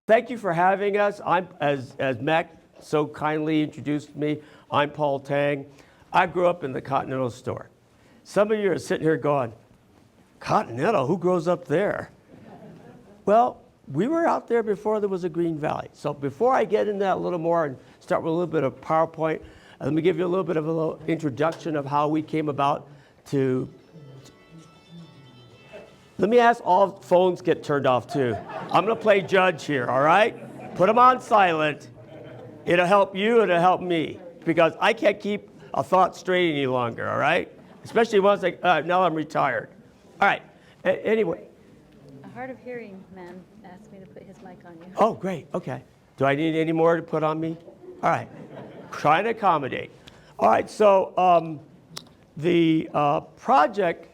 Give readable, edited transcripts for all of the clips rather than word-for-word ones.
Thank you for having us. I'm, as Mac so kindly introduced me, I'm Paul Tang. I grew up in the Continental store. Some of you are sitting here going, Continental, who grows up there? Well, we were out there before there was a Green Valley. So before I get into that a little more and start with a little bit of PowerPoint, let me give you a little bit of a little introduction of how we came about to. Let me ask all phones get turned off too. I'm going to play judge here, all right? Put them on silent. It'll help you, it'll help me, because I can't keep a thought straight any longer, all right? Especially once now I'm retired. All right, anyway. A hard of hearing man asked me to put his mic on you. Oh, great, okay. Do I need any more to put on me? All right, trying to accommodate. All right, so the project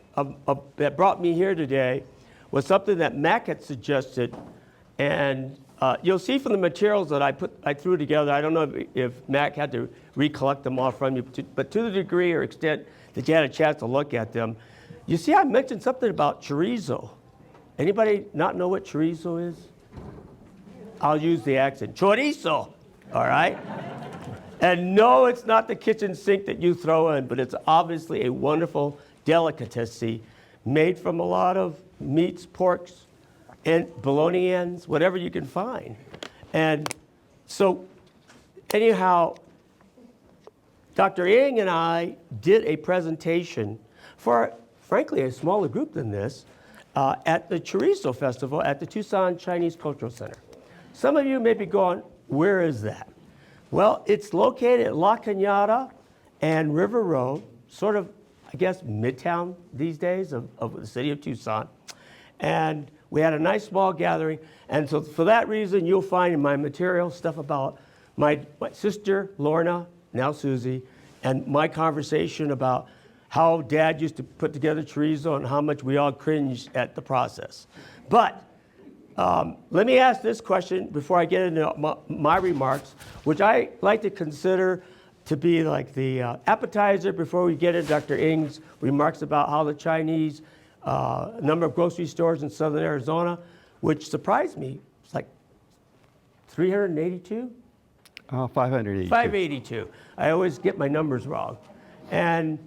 that brought me here today was something that Mac had suggested, and you'll see from the materials that I threw together. I don't know if Mac had to recollect them all from you, but to the degree or extent that you had a chance to look at them, you see I mentioned something about chorizo. Anybody not know what chorizo is? I'll use the accent. Chorizo, all right? And no, it's not the kitchen sink that you throw in, but it's obviously a wonderful delicacy made from a lot of meats, porks, and bologna ends, whatever you can find. And so anyhow, Dr. Yang and I did a presentation for, frankly, a smaller group than this at the Chorizo Festival at the Tucson Chinese Cultural Center. Some of you may be going, where is that? Well, it's located at La Cañada and River Road, sort of, I guess, midtown these days of the city of Tucson. And we had a nice small gathering. And so for that reason, you'll find in my material stuff about my sister, Lorna, now Susie, and my conversation about how Dad used to put together chorizo and how much we all cringed at the process. But let me ask this question before I get into my remarks, which I like to consider to be like the appetizer before we get into Dr. Ng's remarks about how the Chinese number of grocery stores in southern Arizona, which surprised me. It's like 382? 582. 582. I always get my numbers wrong. And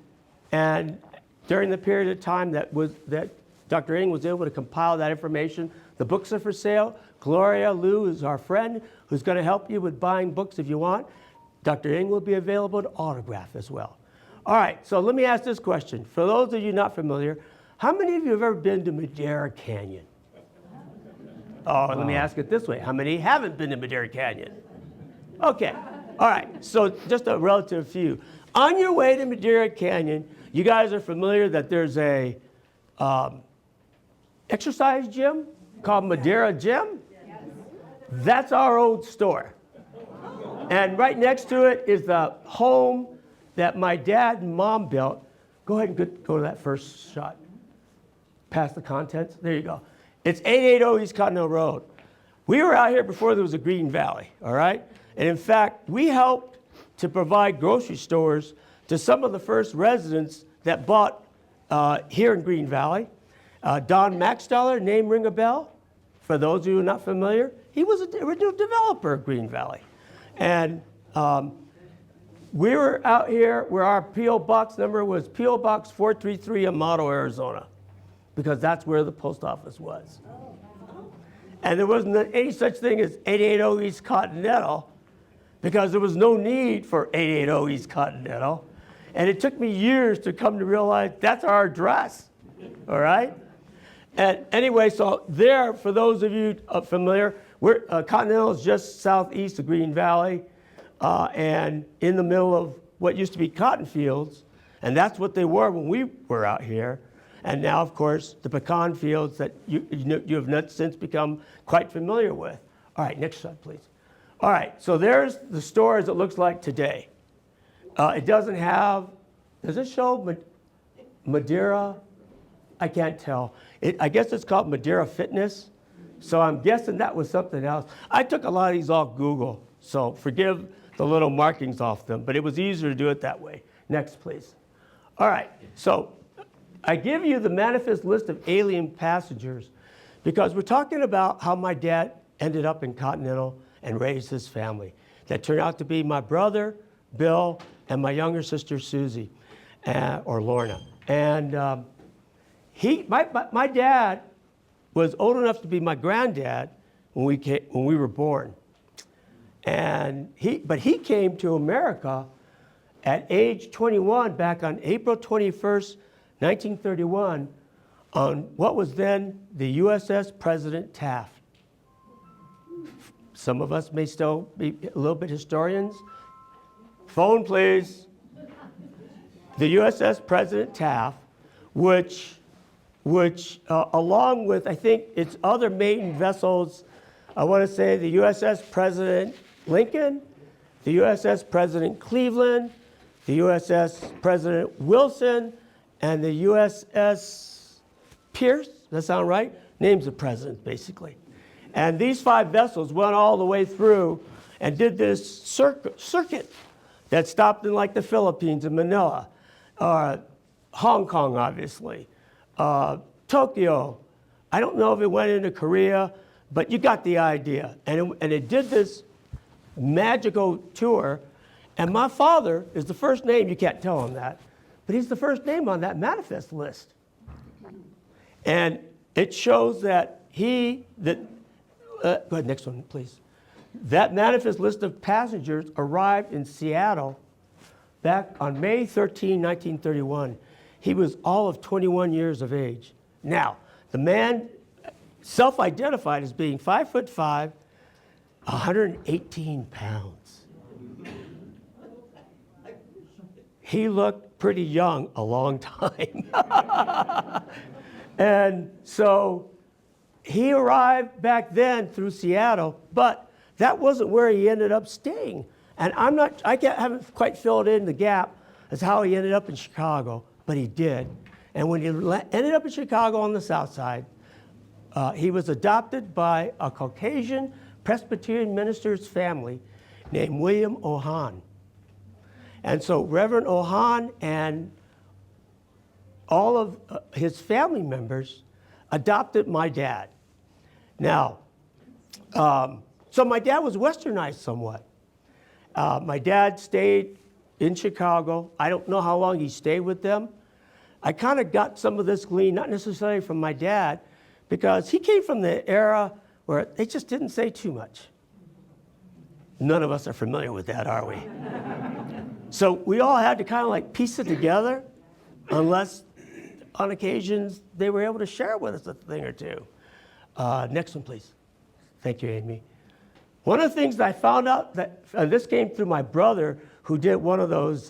during the period of time that Dr. Ng was able to compile that information, the books are for sale. Gloria Liu is our friend who's going to help you with buying books if you want. Dr. Ng will be available to autograph as well. All right, so let me ask this question. For those of you not familiar, how many of you have ever been to Madera Canyon? Oh, let me ask it this way. How many haven't been to Madera Canyon? Okay, all right, so just a relative few. On your way to Madera Canyon, you guys are familiar that there's a exercise gym called Madera Gym? Yes. That's our old store. And right next to it is the home that my dad and mom built. Go ahead and go to that first shot. Past the contents. There you go. It's 880 East Continental Road. We were out here before there was a Green Valley, all right? And in fact, we helped to provide grocery stores to some of the first residents that bought here in Green Valley. Don Maxteller, name ring a bell? For those of you who are not familiar, he was the original developer of Green Valley. And we were out here where our P.O. Box number was P.O. Box 433 Amado, Arizona, because that's where the post office was. And there wasn't any such thing as 880 East Continental, because there was no need for 880 East Continental. And it took me years to come to realize that's our address, all right? And anyway, so there, for those of you familiar, Continental is just southeast of Green Valley and in the middle of what used to be cotton fields, and that's what they were when we were out here. And now, of course, the pecan fields that you have not since become quite familiar with. All right, next slide, please. All right, so there's the store as it looks like today. It doesn't have, does it show Madera? I can't tell. I guess it's called Madera Fitness. So I'm guessing that was something else. I took a lot of these off Google, so forgive the little markings off them, but it was easier to do it that way. Next, please. All right, so I give you the manifest list of alien passengers because we're talking about how my dad ended up in Continental and raised his family. That turned out to be my brother, Bill, and my younger sister, Susie, or Lorna. And my dad was old enough to be my granddad when we were born. But he came to America at age 21 back on April 21st, 1931, on what was then the USS President Taft. Some of us may still be a little bit historians. Phone, please. The USS President Taft, which along with, I think, its other maiden vessels, I want to say the USS President Lincoln, the USS President Cleveland, the USS President Wilson, and the USS Pierce, does that sound right? Names of presidents, basically. And these 5 vessels went all the way through and did this circuit that stopped in like the Philippines and Manila, Hong Kong, obviously, Tokyo. I don't know if it went into Korea, but you got the idea. And it did this magical tour. And my father is the first name, you can't tell him that, but he's the first name on that manifest list. And it shows that go ahead, next one, please. That manifest list of passengers arrived in Seattle back on May 13, 1931. He was all of 21 years of age. Now, the man self-identified as being 5'5", 118 pounds. He looked pretty young a long time. And so he arrived back then through Seattle, but that wasn't where he ended up staying. And I haven't quite filled in the gap as how he ended up in Chicago, but he did. And when he ended up in Chicago on the south side, he was adopted by a Caucasian Presbyterian minister's family named William Ohan. And so Reverend Ohan and all of his family members adopted my dad. Now, so my dad was westernized somewhat. My dad stayed in Chicago. I don't know how long he stayed with them. I kind of got some of this glean, not necessarily from my dad, because he came from the era where they just didn't say too much. None of us are familiar with that, are we? So we all had to kind of like piece it together, unless on occasions they were able to share with us a thing or two. Next one, please. Thank you, Amy. One of the things that I found out that, this came through my brother, who did one of those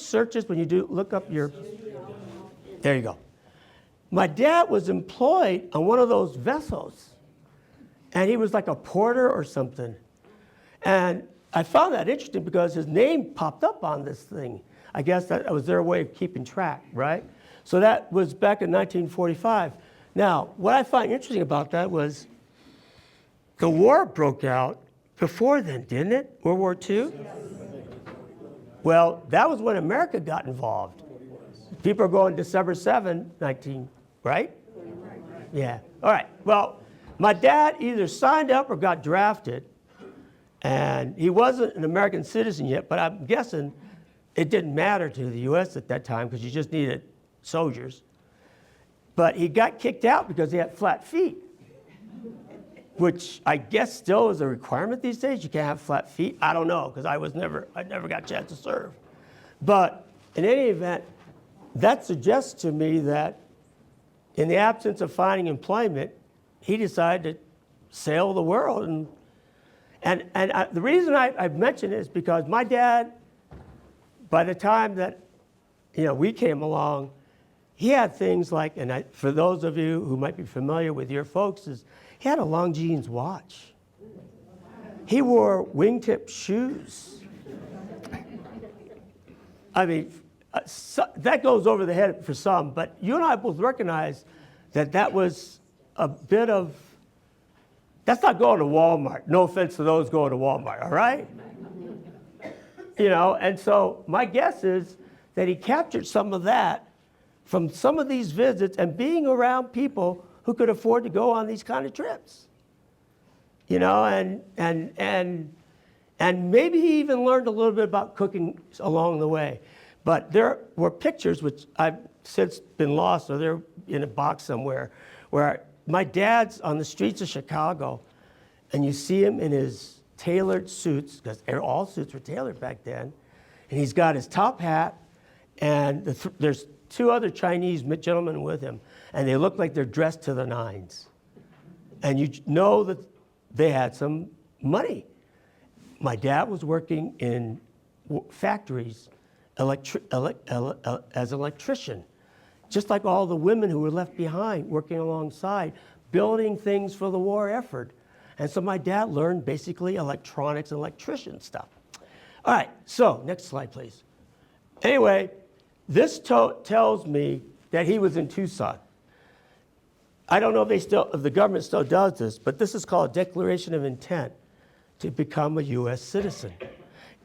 searches when you look up your, there you go. My dad was employed on one of those vessels, and he was like a porter or something. And I found that interesting because his name popped up on this thing. I guess that was their way of keeping track, right? So that was back in 1945. Now, what I find interesting about that was the war broke out before then, didn't it? World War II? Well, that was when America got involved. People are going December 7, 19, right? Yeah. All right. Well, my dad either signed up or got drafted. And he wasn't an American citizen yet, but I'm guessing it didn't matter to the U.S. at that time because you just needed soldiers. But he got kicked out because he had flat feet, which I guess still is a requirement these days. You can't have flat feet. I don't know because I never got a chance to serve. But in any event, that suggests to me that in the absence of finding employment, he decided to sail the world. And the reason I mention it is because my dad, by the time that we came along, he had things like, and for those of you who might be familiar with your folks, he had a Longines watch. He wore wingtip shoes. I mean, that goes over the head for some, but you and I both recognize that was a bit of, that's not going to Walmart. No offense to those going to Walmart, all right? And so my guess is that he captured some of that from some of these visits and being around people who could afford to go on these kind of trips. you know, and maybe he even learned a little bit about cooking along the way. But there were pictures, which I've since been lost, or they're in a box somewhere, where my dad's on the streets of Chicago, and you see him in his tailored suits, because all suits were tailored back then, and he's got his top hat, and there's two other Chinese gentlemen with him, and they look like they're dressed to the nines. And you know that they had some money. My dad was working in factories as an electrician, just like all the women who were left behind working alongside, building things for the war effort. And so my dad learned basically electronics and electrician stuff. All right, so next slide, please. Anyway, this tells me that he was in Tucson. I don't know if the government still does this, but this is called a Declaration of Intent to become a U.S. citizen.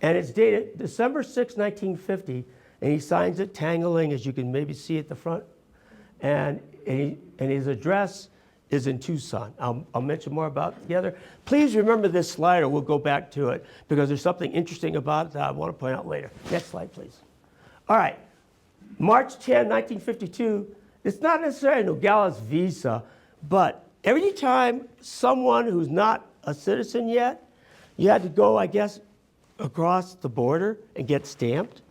And it's dated December 6, 1950, and he signs it Tang-a-ling, as you can maybe see at the front. And his address is in Tucson. I'll mention more about it together. Please remember this slide, or we'll go back to it, because there's something interesting about it that I want to point out later. Next slide, please. All right, March 10, 1952, it's not necessarily Nogales visa, but every time someone who's not a citizen yet, you had to go, I guess, across the border and get stamped.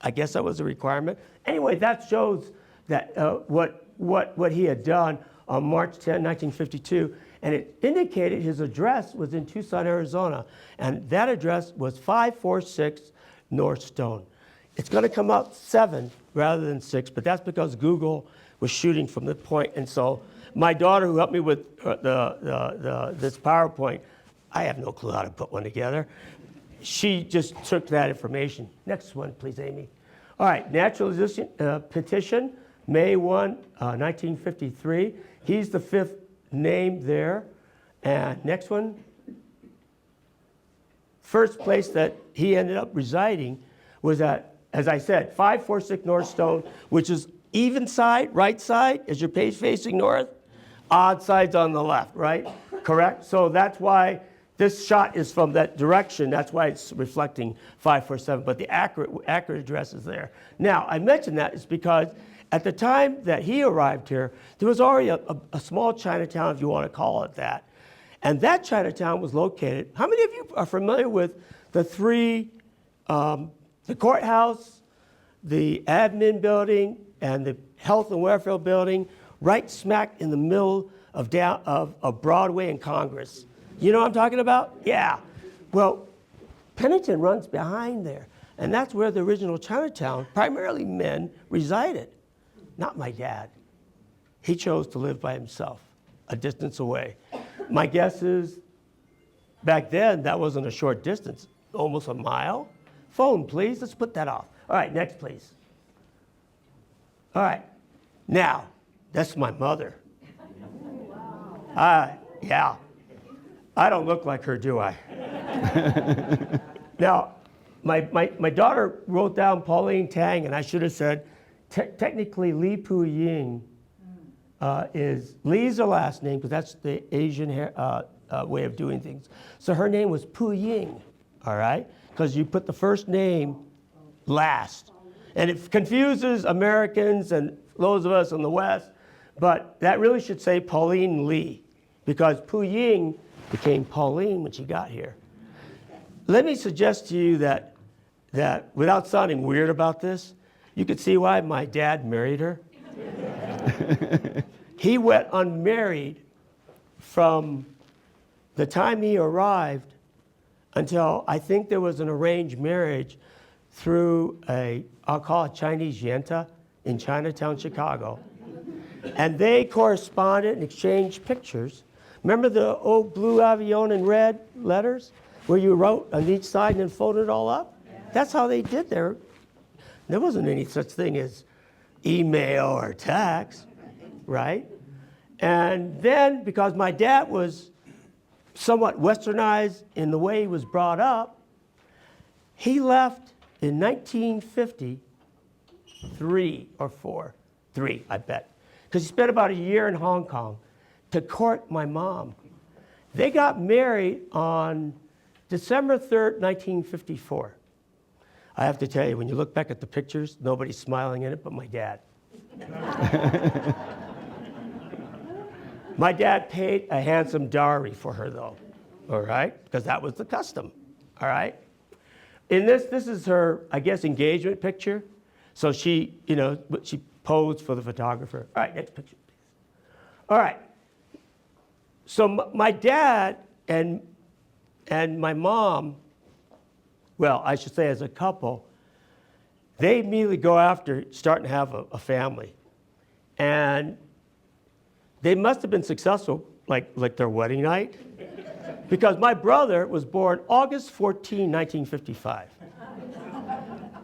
I guess that was a requirement. Anyway, that shows that what he had done on March 10, 1952, and it indicated his address was in Tucson, Arizona, and that address was 546 North Stone. It's going to come up 7 rather than 6, but that's because Google was shooting from the point. And so my daughter, who helped me with this PowerPoint, I have no clue how to put one together. She just took that information. Next one, please, Amy. All right, naturalization petition, May 1, 1953. He's the 5th name there. And next one. First place that he ended up residing was at, as I said, 546 North Stone, which is even side, right side, is your page facing north. Odd side's on the left, right? Correct? So that's why this shot is from that direction. That's why it's reflecting 547, but the accurate address is there. Now, I mentioned that is because at the time that he arrived here, there was already a small Chinatown, if you want to call it that. And that Chinatown was located, how many of you are familiar with the three, the courthouse, the admin building, and the health and welfare building, right smack in the middle of Broadway and Congress? You know what I'm talking about? Yeah. Well, Pennington runs behind there, and that's where the original Chinatown, primarily men, resided. Not my dad. He chose to live by himself, a distance away. My guess is, back then, that wasn't a short distance, almost a mile. Phone, please. Let's put that off. All right, next, please. All right. Now, that's my mother. Yeah. I don't look like her, do I? Now, my daughter wrote down Pauline Tang, and I should have said, technically Li Pu Ying Li's her last name, because that's the Asian way of doing things. So her name was Pu Ying, all right? Because you put the first name last. And it confuses Americans and those of us in the West, but that really should say Pauline Li, because Pu Ying became Pauline when she got here. Let me suggest to you that without sounding weird about this, you could see why my dad married her. He went unmarried from the time he arrived until I think there was an arranged marriage through I'll call it Chinese yenta in Chinatown, Chicago. And they corresponded and exchanged pictures. Remember the old blue avion and red letters where you wrote on each side and then folded it all up? Yeah. That's how they did there wasn't any such thing as email or text, right? And then, because my dad was somewhat westernized in the way he was brought up, he left in 1953 or 3, I bet, because he spent about a year in Hong Kong to court my mom. They got married on December 3rd, 1954. I have to tell you, when you look back at the pictures, nobody's smiling in it but my dad. My dad paid a handsome dowry for her, though, all right? Because that was the custom, all right? In this is her, I guess, engagement picture. So she, she posed for the photographer. All right, next picture, please. All right. So my dad and my mom, well, I should say as a couple, they immediately go after starting to have a family. And they must have been successful, like their wedding night, because my brother was born August 14, 1955.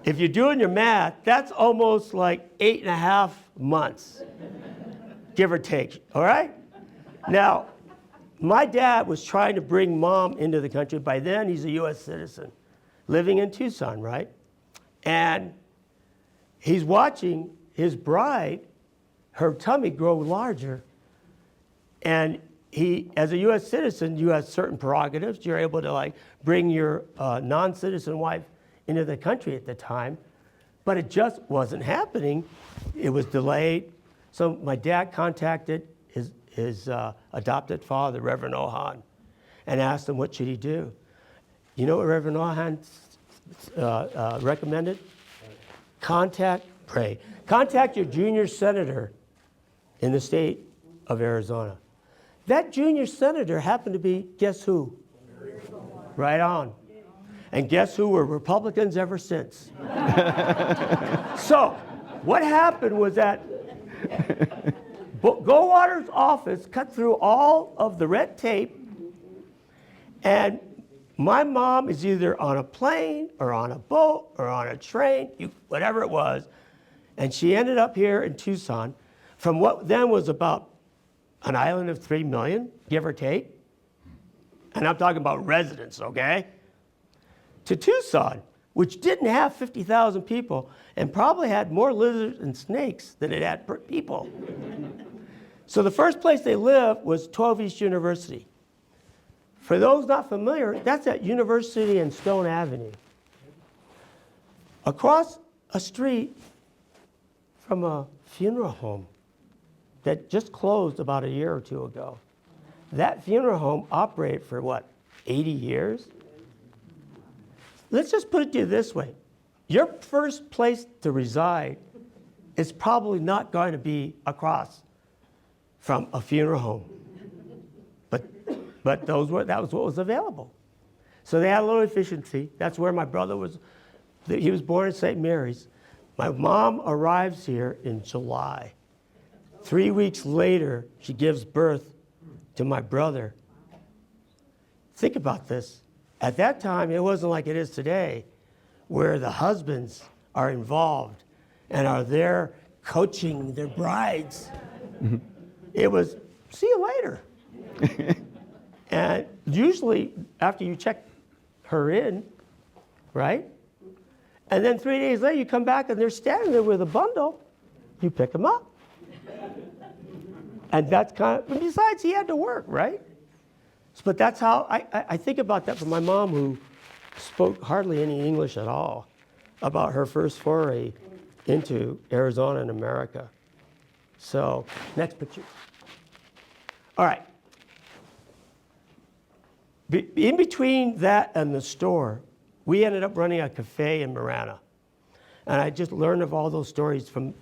If you're doing your math, that's almost like 8.5 months, give or take, all right? Now, my dad was trying to bring mom into the country. By then, he's a U.S. citizen, living in Tucson, right? And he's watching his bride, her tummy grow larger. And he, as a U.S. citizen, you have certain prerogatives. You're able to bring your non-citizen wife into the country at the time, but it just wasn't happening. It was delayed. So my dad contacted his adopted father, Reverend Ohan, and asked him what should he do. You know what Reverend Ohan recommended? Contact your junior senator in the state of Arizona. That junior senator happened to be, guess who? Right on. And guess who were Republicans ever since? So what happened was that Goldwater's office cut through all of the red tape, and my mom is either on a plane or on a boat or on a train, whatever it was, and she ended up here in Tucson from what then was about an island of 3 million, give or take. And I'm talking about residents, okay? To Tucson, which didn't have 50,000 people and probably had more lizards and snakes than it had people. So the first place they lived was 12 East University. For those not familiar, that's at University and Stone Avenue. Across a street from a funeral home that just closed about a year or two ago. That funeral home operated for 80 years? Let's just put it to you this way. Your first place to reside is probably not going to be across from a funeral home. But that was what was available. So they had a little efficiency. That's where my brother was. He was born in St. Mary's. My mom arrives here in July. 3 weeks later, she gives birth to my brother. Think about this. At that time, it wasn't like it is today, where the husbands are involved and are there coaching their brides. Mm-hmm. It was, see you later. And usually, after you check her in, right? And then 3 days later, you come back and they're standing there with a bundle. You pick them up. And that's and besides, he had to work, right? But that's how, I think about that from my mom, who spoke hardly any English at all, about her first foray into Arizona and America. So, next picture. All right. In between that and the store, we ended up running a cafe in Marana. And I just learned of all those stories from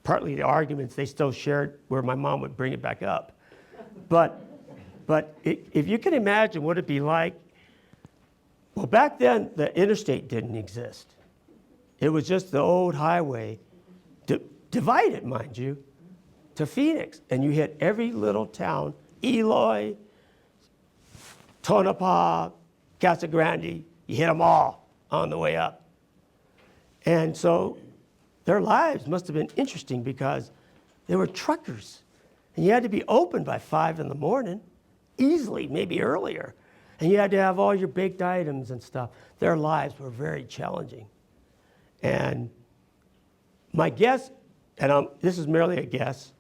partly the arguments they still shared, where my mom would bring it back up. But if you can imagine what it'd be like, well, back then, the interstate didn't exist. It was just the old highway, divided, mind you, to Phoenix. And you hit every little town, Eloy, Tonopah, Casa Grande, you hit them all on the way up. And so their lives must have been interesting because they were truckers. And you had to be open by 5 in the morning, easily, maybe earlier. And you had to have all your baked items and stuff. Their lives were very challenging. And my guess, and this is merely a guess,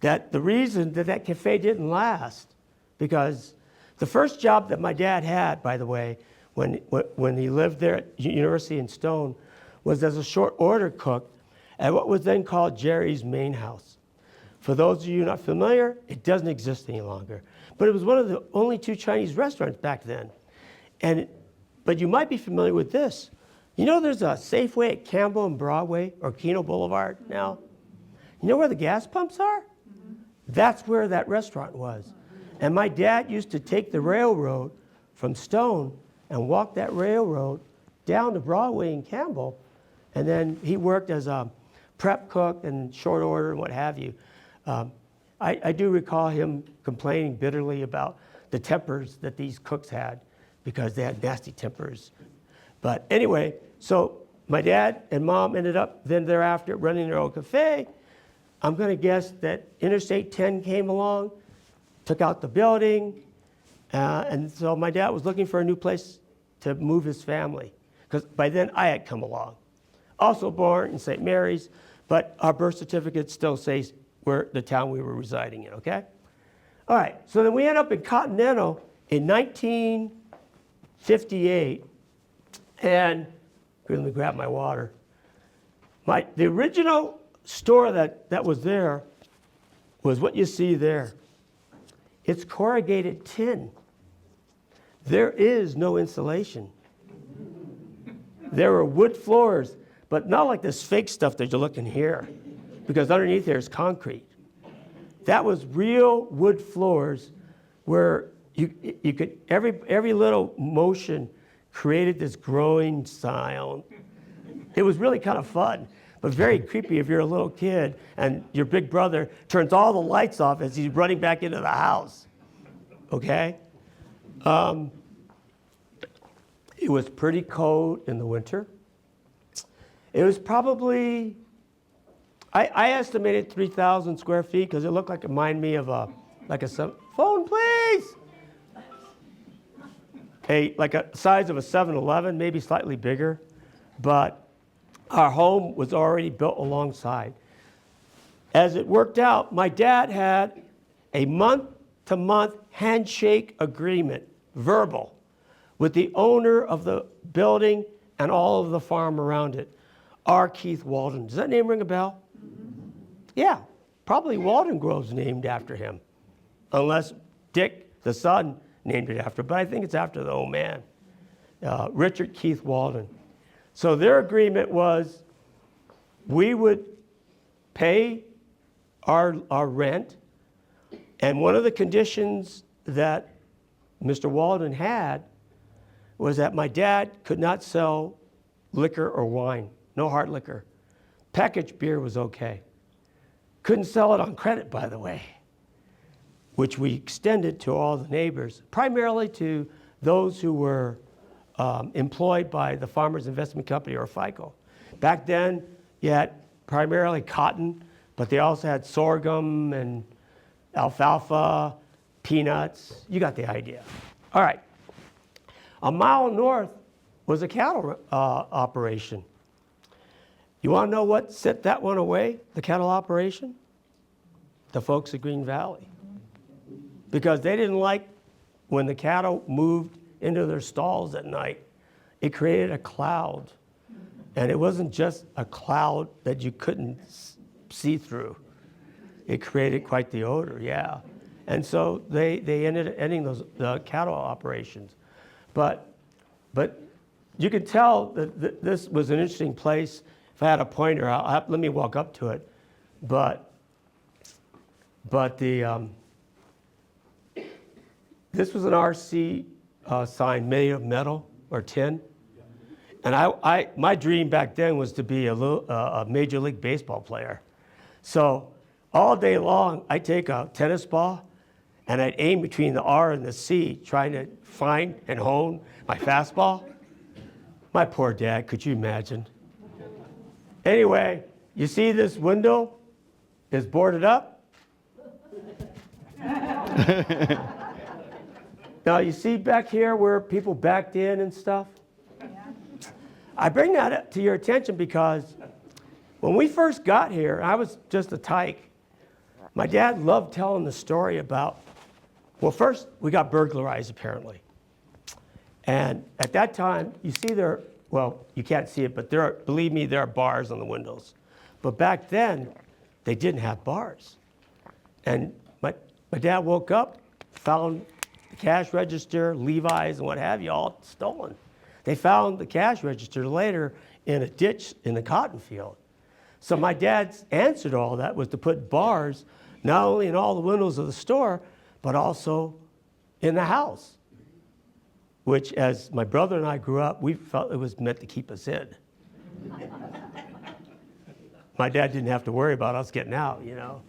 that the reason that cafe didn't last, because The first job that my dad had, by the way, when he lived there at University in Stone, was as a short order cook at what was then called Jerry's Main House. For those of you not familiar, it doesn't exist any longer. But it was one of the only 2 Chinese restaurants back then. But you might be familiar with this. You know there's a Safeway at Campbell and Broadway or Keno Boulevard now? You know where the gas pumps are? Mm-hmm. That's where that restaurant was. And my dad used to take the railroad from Stone and walk that railroad down to Broadway in Campbell. And then he worked as a prep cook and short order and what have you. I do recall him complaining bitterly about the tempers that these cooks had because they had nasty tempers. But anyway, so my dad and mom ended up then thereafter running their own cafe. I'm going to guess that Interstate 10 came along, took out the building, and so my dad was looking for a new place to move his family because by then I had come along. Also born in St. Mary's, but our birth certificate still says where the town we were residing in, okay? All right, so then we end up in Continental in 1958, and let me grab my water. The original store that was there was what you see there. It's corrugated tin. There is no insulation. There were wood floors, but not like this fake stuff that you're looking here, because underneath there is concrete. That was real wood floors where you could, every little motion created this growing sound. It was really kind of fun, but very creepy if you're a little kid and your big brother turns all the lights off as he's running back into the house, okay? It was pretty cold in the winter. It was probably, I estimated 3,000 square feet because it looked like it reminded me of phone please! Like a size of a 7-Eleven, maybe slightly bigger, but our home was already built alongside. As it worked out, my dad had a month-to-month handshake agreement, verbal, with the owner of the building and all of the farm around it, R. Keith Walden. Does that name ring a bell? Yeah, probably Walden Grove's named after him, unless Dick, the son, named it after, but I think it's after the old man, Richard Keith Walden. So their agreement was we would pay our rent, and one of the conditions that Mr. Walden had was that my dad could not sell liquor or wine, no hard liquor. Packaged beer was okay. Couldn't sell it on credit, by the way, which we extended to all the neighbors, primarily to those who were employed by the Farmers Investment Company or FICO. Back then, you had primarily cotton, but they also had sorghum and alfalfa, peanuts. You got the idea. All right. A mile north was a cattle operation. You want to know what set that one away, the cattle operation? The folks at Green Valley. Because they didn't like when the cattle moved into their stalls at night. It created a cloud. And it wasn't just a cloud that you couldn't see through. It created quite the odor, yeah. And so they ended up ending the cattle operations. But you could tell that this was an interesting place. If I had a pointer, let me walk up to it. But the this was an RC sign made of metal or tin. And my dream back then was to be a Major League Baseball player. So all day long, I'd take a tennis ball and I'd aim between the R and the C, trying to find and hone my fastball. My poor dad, could you imagine? Anyway, you see this window is boarded up? Now, you see back here where people backed in and stuff? I bring that up to your attention because when we first got here, I was just a tyke. My dad loved telling the story about Well, first, we got burglarized, apparently. And at that time, you see there, well, you can't see it, but there are, believe me, there are bars on the windows. But back then, they didn't have bars. And my dad woke up, found the cash register, Levi's, and what have you, all stolen. They found the cash register later in a ditch in the cotton field. So my dad's answer to all that was to put bars not only in all the windows of the store, but also in the house, which, as my brother and I grew up, we felt it was meant to keep us in. My dad didn't have to worry about us getting out, you know.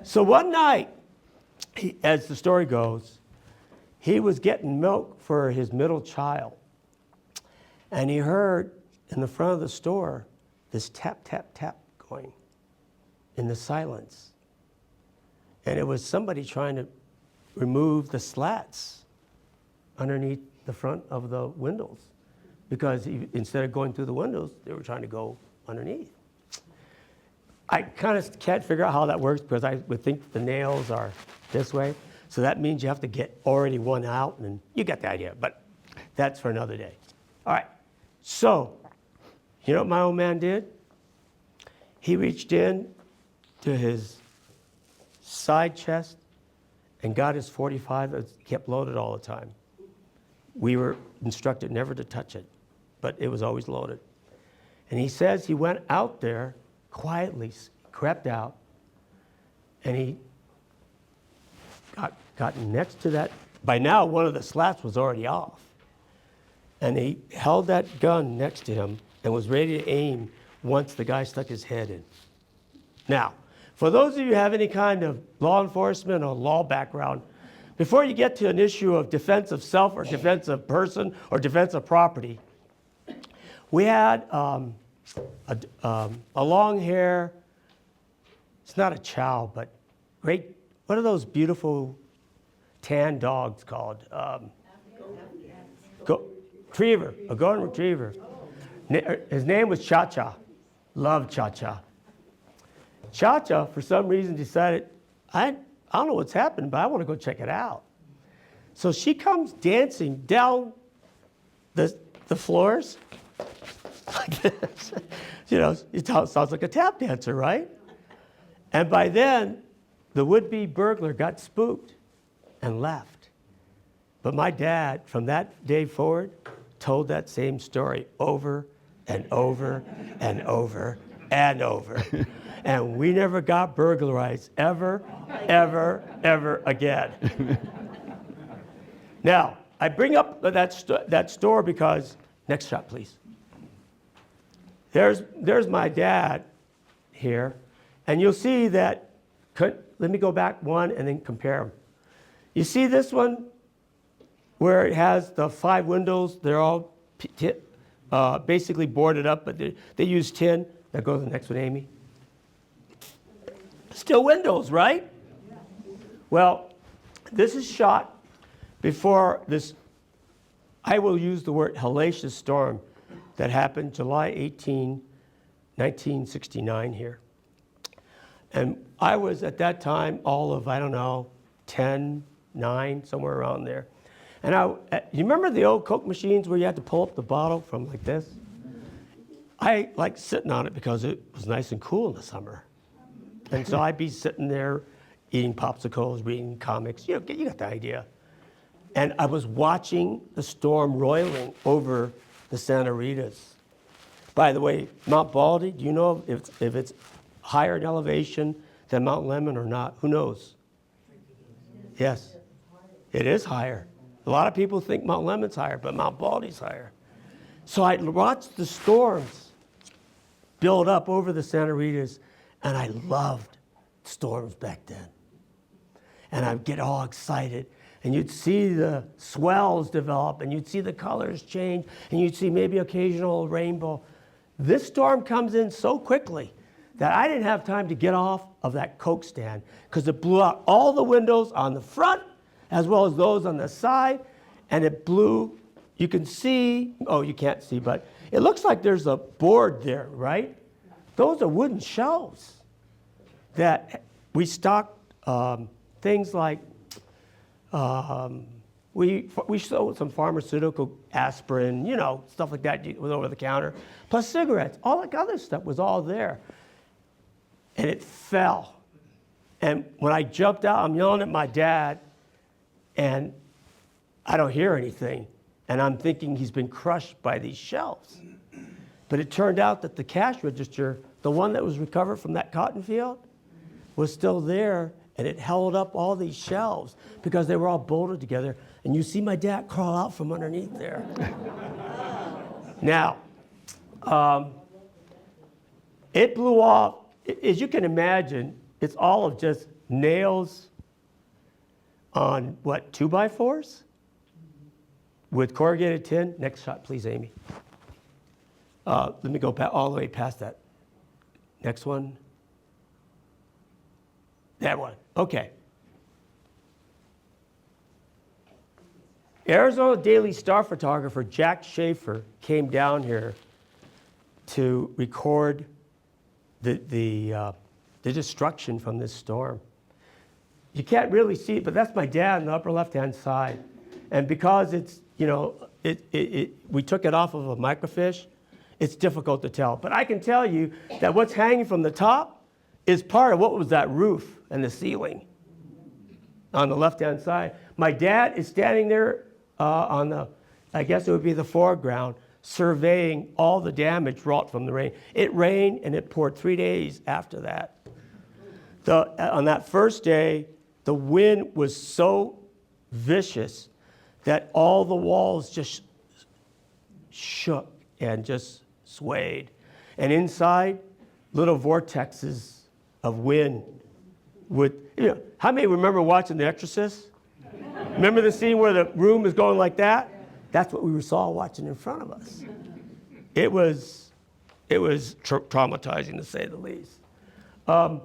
So one night, as the story goes, he was getting milk for his middle child. And he heard in the front of the store this tap, tap, tap going in the silence. And it was somebody trying to remove the slats underneath the front of the windows, because instead of going through the windows, they were trying to go underneath. I kind of can't figure out how that works, because I would think the nails are this way. So that means you have to get already one out, and you get the idea, but that's for another day. All right, so you know what my old man did? He reached in to his side chest and got his .45 that kept loaded all the time. We were instructed never to touch it, but it was always loaded. And he says he went out there quietly, crept out, and he got next to that. By now, one of the slats was already off. And he held that gun next to him and was ready to aim once the guy stuck his head in. Now, for those of you who have any kind of law enforcement or law background, before you get to an issue of defense of self or defense of person or defense of property, we had a long hair, it's not a chow, but great, what are those beautiful tan dogs called? Retriever, a golden retriever. His name was Cha-Cha. Loved Cha-Cha. Cha-Cha, for some reason, decided, I don't know what's happened, but I want to go check it out. So she comes dancing down the floors like this. You know, it sounds like a tap dancer, right? And by then, the would-be burglar got spooked and left. But my dad, from that day forward, told that same story over and over and over and over. And we never got burglarized ever, ever, ever again. Now, I bring up that store because, next shot, please. There's my dad here. And you'll see that, let me go back one and then compare them. You see this one where it has the 5 windows, they're all basically boarded up, but they use tin. That goes to the next one, Amy. Still windows, right? Well, this is shot before this, I will use the word hellacious storm that happened July 18, 1969 here. And I was at that time all of, I don't know, 10, 9, somewhere around there. And you remember the old Coke machines where you had to pull up the bottle from like this? I liked sitting on it because it was nice and cool in the summer. And so I'd be sitting there eating popsicles, reading comics. You know, you got the idea. And I was watching the storm roiling over the Santa Ritas. By the way, Mount Baldy, do you know if it's higher in elevation than Mount Lemmon or not? Who knows? Yes, it is higher. A lot of people think Mount Lemmon's higher, but Mount Baldy's higher. So I watched the storms build up over the Santa Ritas, and I loved storms back then. And I'd get all excited, and you'd see the swells develop, and you'd see the colors change, and you'd see maybe occasional rainbow. This storm comes in so quickly that I didn't have time to get off of that Coke stand because it blew out all the windows on the front as well as those on the side, and it blew. You can see, oh, you can't see, but it looks like there's a board there, right? Those are wooden shelves that we stocked things like We sold some pharmaceutical aspirin, stuff like that was over the counter, plus cigarettes. All that other stuff was all there. And it fell. And when I jumped out, I'm yelling at my dad, and I don't hear anything. And I'm thinking he's been crushed by these shelves. But it turned out that the cash register, the one that was recovered from that cotton field, was still there, and it held up all these shelves because they were all bolted together. And you see my dad crawl out from underneath there. Now, it blew off. As you can imagine, it's all of just nails on, 2x4s? With corrugated tin. Next shot, please, Amy. Let me go all the way past that. Next one. That one. Okay. Arizona Daily Star photographer Jack Schaefer came down here to record the destruction from this storm. You can't really see it, but that's my dad on the upper left-hand side. And because it's, we took it off of a microfiche, it's difficult to tell. But I can tell you that what's hanging from the top is part of what was that roof and the ceiling on the left-hand side. My dad is standing there on the, I guess it would be the foreground, surveying all the damage wrought from the rain. It rained and it poured 3 days after that. On that first day, the wind was so vicious that all the walls just shook and just swayed. And inside, little vortexes of wind would, how many remember watching The Exorcist? Remember the scene where the room is going like that? That's what we saw watching in front of us. It was traumatizing, to say the least. To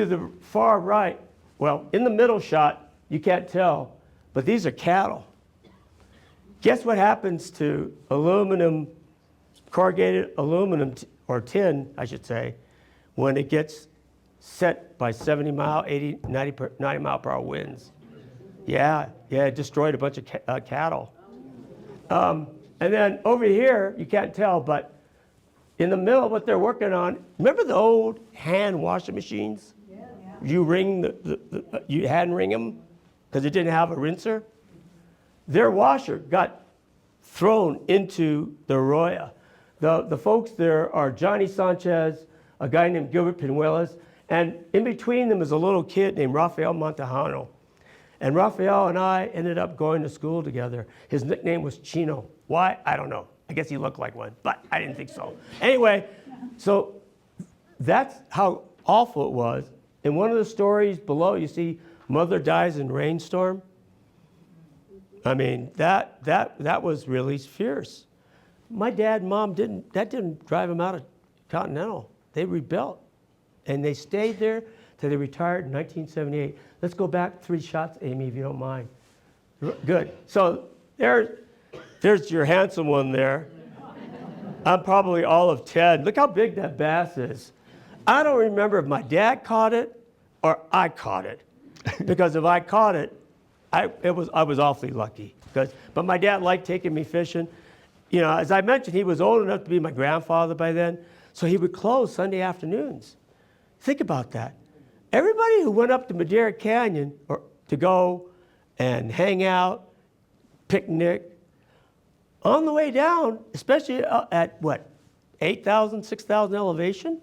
the far right, well, in the middle shot, you can't tell, but these are cattle. Guess what happens to aluminum, corrugated aluminum, or tin, I should say, when it gets set by 70 mile, 80, 90 mile per hour winds? Yeah, it destroyed a bunch of cattle. And then over here, you can't tell, but in the middle of what they're working on, remember the old hand washing machines? Yeah. You ring you hand wring them because it didn't have a rinser. Their washer got thrown into the arroyo. The folks there are Johnny Sanchez, a guy named Gilbert Pinuelas, and in between them is a little kid named Rafael Montejano. And Rafael and I ended up going to school together. His nickname was Chino. Why? I don't know. I guess he looked like one, but I didn't think so. Anyway, so that's how awful it was. In one of the stories below, you see mother dies in rainstorm. I mean, that was really fierce. My dad and mom didn't drive them out of Continental. They rebuilt, and they stayed there till they retired in 1978. Let's go back 3 shots, Amy, if you don't mind. Good. So there's your handsome one there. I'm probably all of 10. Look how big that bass is. I don't remember if my dad caught it or I caught it. Because if I caught it, I was awfully lucky. But my dad liked taking me fishing. As I mentioned, he was old enough to be my grandfather by then, so he would close Sunday afternoons. Think about that. Everybody who went up to Madera Canyon to go and hang out, picnic, on the way down, especially at 8,000, 6,000 elevation,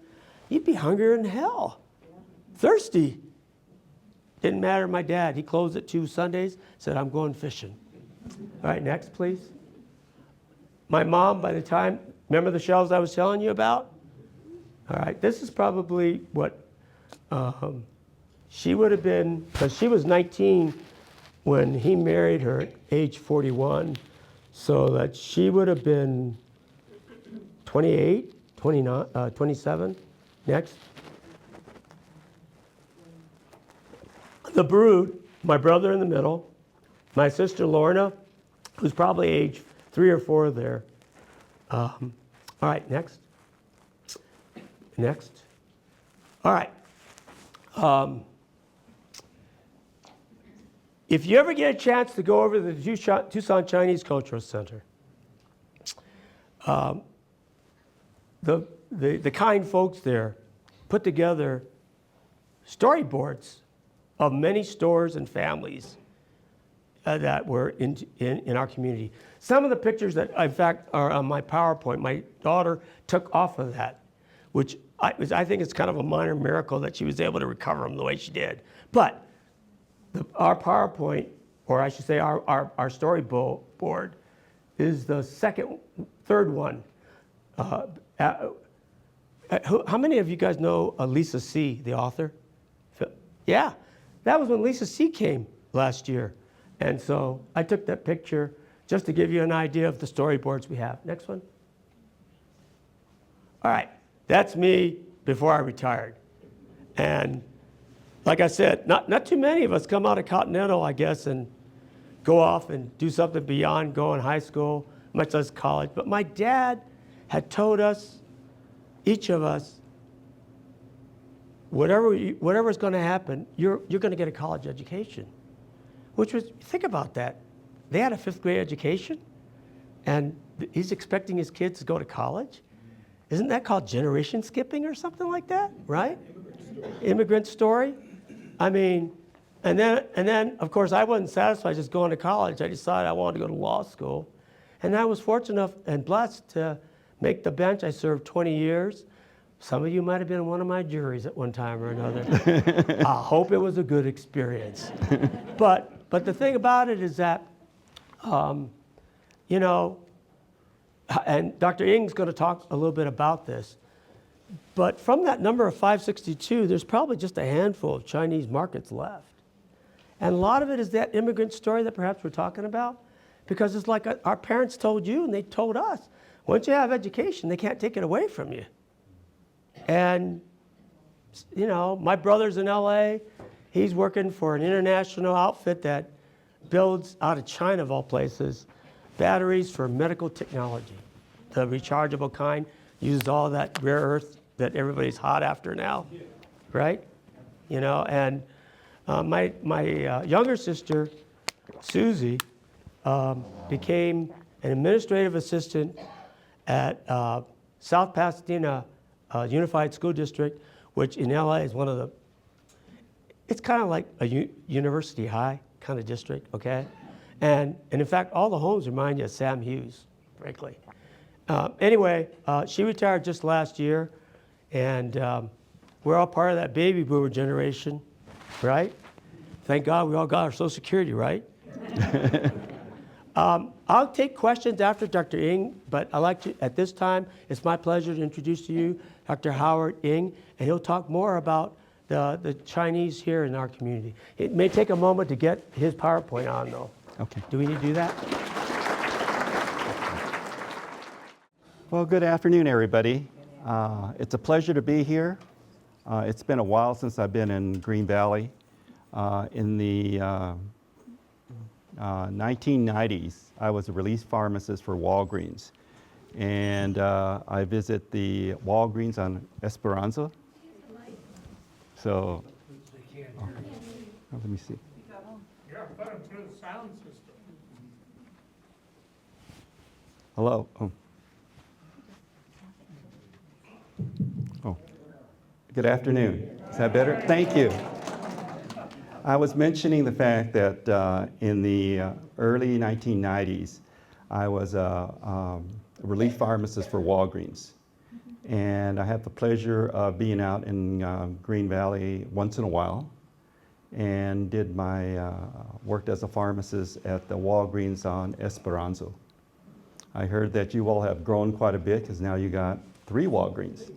you'd be hungrier than hell, thirsty. Didn't matter to my dad. He closed at 2 Sundays, said, I'm going fishing. All right, next, please. My mom, by the time, remember the shelves I was telling you about? All right, this is probably what she would have been, because she was 19 when he married her at age 41, so that she would have been 28, 29, 27. Next. The brood, my brother in the middle, my sister Lorna, who's probably age 3 or 4 there. All right, next. Next. All right. if you ever get a chance to go over to the Tucson Chinese Cultural Center, the kind folks there put together storyboards of many stores and families that were in our community. Some of the pictures that, in fact, are on my PowerPoint, my daughter took off of that, which I think it's kind of a minor miracle that she was able to recover them the way she did. But our PowerPoint, or I should say our storyboard, is the third one. How many of you guys know Lisa C., the author? Yeah, that was when Lisa C. came last year. And so I took that picture just to give you an idea of the storyboards we have. Next one. All right, that's me before I retired. And like I said, not too many of us come out of Continental, I guess, and go off and do something beyond going high school, much less college. But my dad had told us, each of us, whatever's going to happen, you're going to get a college education. Which was, think about that. They had a 5th grade education, and he's expecting his kids to go to college? Isn't that called generation skipping or something like that, right? Immigrant story. I mean, and then, of course, I wasn't satisfied just going to college. I decided I wanted to go to law school. And I was fortunate enough and blessed to make the bench. I served 20 years. Some of you might have been in one of my juries at one time or another. I hope it was a good experience. But the thing about it is that, you know, and Dr. Ng's going to talk a little bit about this, but from that number of 562, there's probably just a handful of Chinese markets left. And a lot of it is that immigrant story that perhaps we're talking about, because it's like our parents told you and they told us, once you have education, they can't take it away from you. And, you know, my brother's in LA. He's working for an international outfit that builds out of China, of all places, batteries for medical technology. The rechargeable kind uses all that rare earth that everybody's hot after now, right? You know, and my younger sister, Susie, became an administrative assistant at South Pasadena Unified School District, which in LA is one of the, it's kind of like a university high kind of district, okay? And in fact, all the homes remind you of Sam Hughes, frankly. Anyway, she retired just last year, and we're all part of that baby boomer generation, right? Thank God we all got our Social Security, right? I'll take questions after Dr. Ng, but I'd like to, at this time, it's my pleasure to introduce to you Dr. Howard Ng, and he'll talk more about the Chinese here in our community. It may take a moment to get his PowerPoint on, though. Okay. Do we need to do that? Well, good afternoon, everybody. It's a pleasure to be here. It's been a while since I've been in Green Valley. In the 1990s, I was a release pharmacist for Walgreens. And I visit the Walgreens on Esperanza. So, let me see. Yeah, put them through the sound system. Hello. Oh. Good afternoon. Is that better? Thank you. I was mentioning the fact that in the early 1990s, I was a relief pharmacist for Walgreens. And I had the pleasure of being out in Green Valley once in a while and did my worked as a pharmacist at the Walgreens on Esperanza. I heard that you all have grown quite a bit because now you got 3 Walgreens.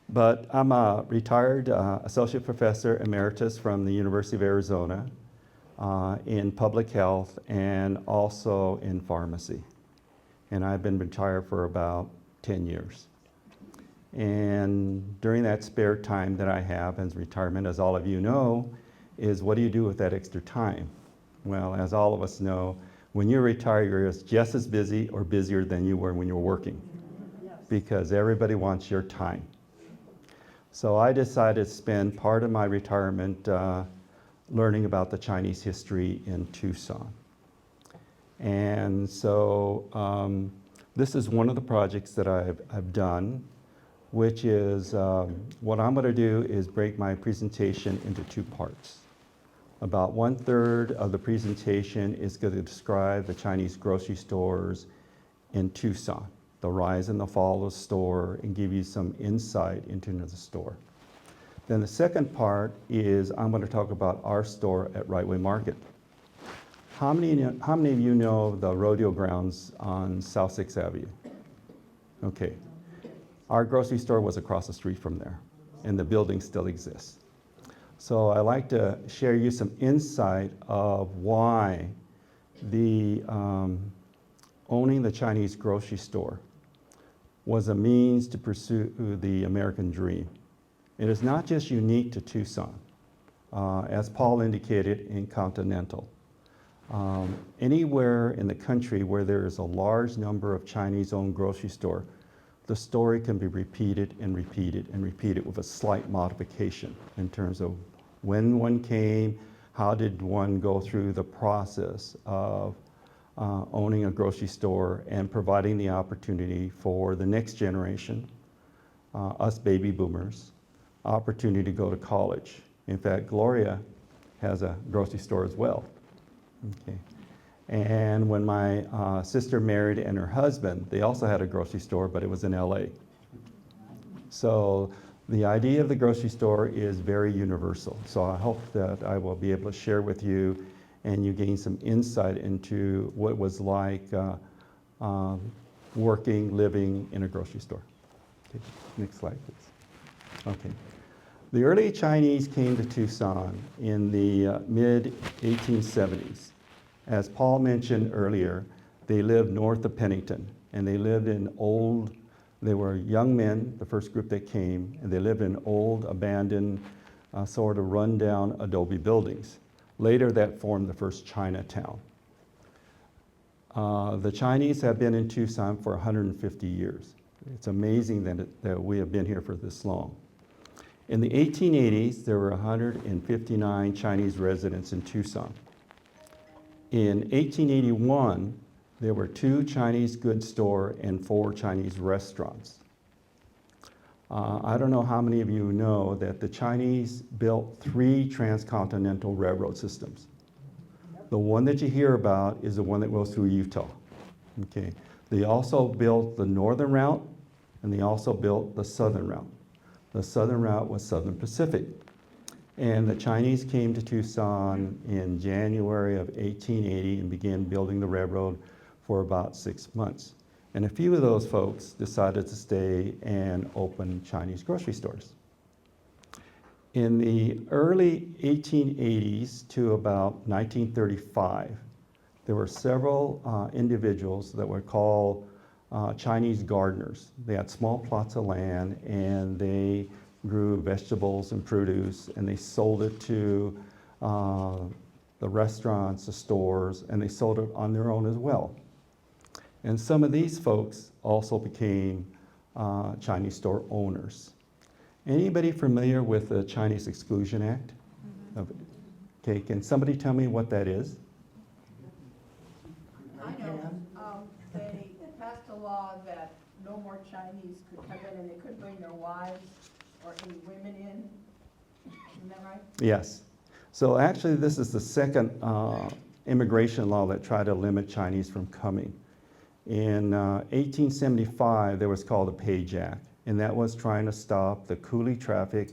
But I'm a retired associate professor emeritus from the University of Arizona in public health and also in pharmacy. And I've been retired for about 10 years. And during that spare time that I have as retirement, as all of you know, is what do you do with that extra time? Well, as all of us know, when you retire, you're just as busy or busier than you were when you were working, because everybody wants your time. So I decided to spend part of my retirement learning about the Chinese history in Tucson. And so this is one of the projects that I've done, which is what I'm going to do is break my presentation into two parts. About 1/3 of the presentation is going to describe the Chinese grocery stores in Tucson, the rise and the fall of the store, and give you some insight into the store. Then the second part is I'm going to talk about our store at Rightway Market. How many of you know the rodeo grounds on South 6th Avenue? Okay. Our grocery store was across the street from there, and the building still exists. So I'd like to share you some insight of why the owning the Chinese grocery store was a means to pursue the American dream. It is not just unique to Tucson. As Paul indicated, in Continental. Anywhere in the country where there is a large number of Chinese-owned grocery store, the story can be repeated and repeated and repeated with a slight modification in terms of when one came, how did one go through the process of owning a grocery store and providing the opportunity for the next generation, us baby boomers, opportunity to go to college. In fact, Gloria has a grocery store as well. Okay. And when my sister married and her husband, they also had a grocery store, but it was in LA. So the idea of the grocery store is very universal. So I hope that I will be able to share with you and you gain some insight into what it was like working, living in a grocery store. Okay. Next slide, please. Okay. The early Chinese came to Tucson in the mid-1870s. As Paul mentioned earlier, they lived north of Pennington, and they lived in they were young men, the first group that came, and they lived in old, abandoned, sort of run-down adobe buildings. Later, that formed the first Chinatown. The Chinese have been in Tucson for 150 years. It's amazing that we have been here for this long. In the 1880s, there were 159 Chinese residents in Tucson. In 1881, there were 2 Chinese goods stores and 4 Chinese restaurants. I don't know how many of you know that the Chinese built 3 transcontinental railroad systems. The one that you hear about is the one that goes through Utah. Okay. They also built the northern route, and they also built the southern route. The southern route was Southern Pacific. And the Chinese came to Tucson in January of 1880 and began building the railroad for about 6 months. And a few of those folks decided to stay and open Chinese grocery stores. In the early 1880s to about 1935, there were several individuals that were called Chinese gardeners. They had small plots of land and they grew vegetables and produce, and they sold it to the restaurants, the stores, and they sold it on their own as well. And some of these folks also became Chinese store owners. Anybody familiar with the Chinese Exclusion Act? Mm-hmm. Okay, can somebody tell me what that is? I know. They passed a law that no more Chinese could come in and they couldn't bring their wives or any women in. Isn't that right? Yes. So actually, this is the second immigration law that tried to limit Chinese from coming. In 1875, there was called the Page Act, and that was trying to stop the coolie traffic,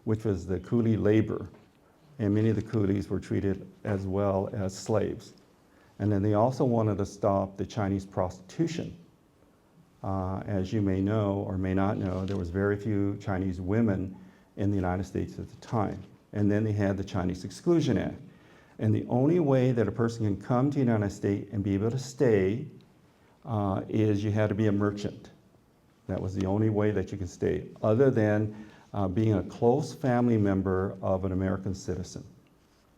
which was the coolie labor. And many of the coolies were treated as well as slaves. And then they also wanted to stop the Chinese prostitution. As you may know or may not know, there was very few Chinese women in the United States at the time. And then they had the Chinese Exclusion Act. And the only way that a person can come to the United States and be able to stay is you had to be a merchant. That was the only way that you could stay, other than being a close family member of an American citizen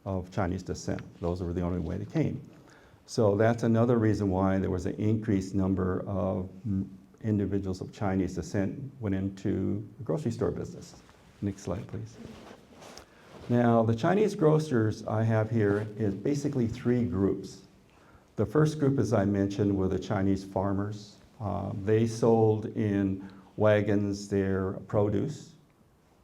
of Chinese descent. Those were the only way they came. So that's another reason why there was an increased number of individuals of Chinese descent went into the grocery store business. Next slide, please. Now, the Chinese grocers I have here is basically three groups. The first group, as I mentioned, were the Chinese farmers. They sold in wagons their produce,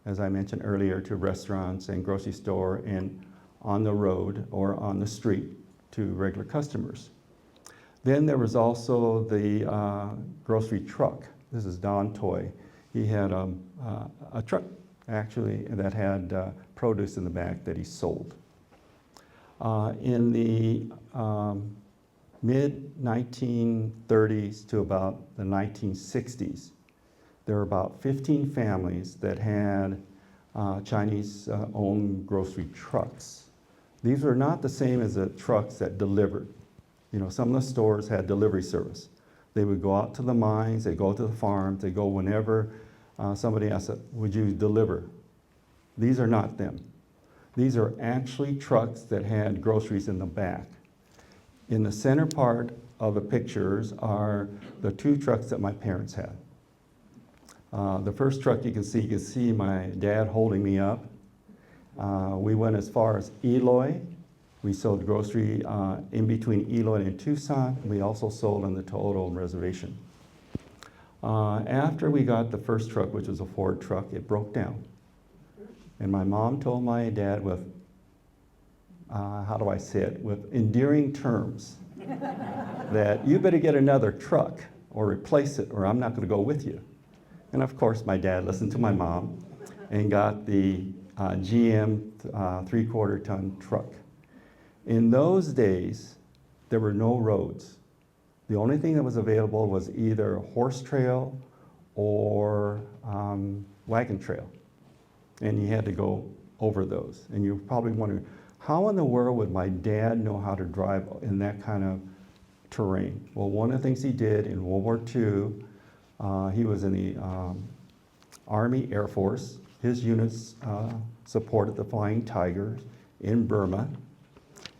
as I mentioned earlier, to restaurants and grocery store and on the road or on the street to regular customers. Then there was also the grocery truck. This is Don Toy. He had a truck, actually, that had produce in the back that he sold. In the mid-1930s to about the 1960s, there were about 15 families that had Chinese-owned grocery trucks. These were not the same as the trucks that delivered. You know, some of the stores had delivery service. They would go out to the mines, they go to the farms, they go whenever somebody asked, would you deliver? These are not them. These are actually trucks that had groceries in the back. In the center part of the pictures are the two trucks that my parents had. The first truck you can see my dad holding me up. We went as far as Eloy. We sold grocery in between Eloy and Tucson. We also sold on the Total Reservation. After we got the first truck, which was a Ford truck, it broke down. And my mom told my dad with, how do I say it, with endearing terms, that you better get another truck or replace it or I'm not going to go with you. And of course, my dad listened to my mom and got the GM 3/4 ton truck. In those days, there were no roads. The only thing that was available was either a horse trail or wagon trail. And you had to go over those. And you're probably wondering, how in the world would my dad know how to drive in that kind of terrain? Well, one of the things he did in World War II, he was in the Army Air Force. His units supported the Flying Tigers in Burma.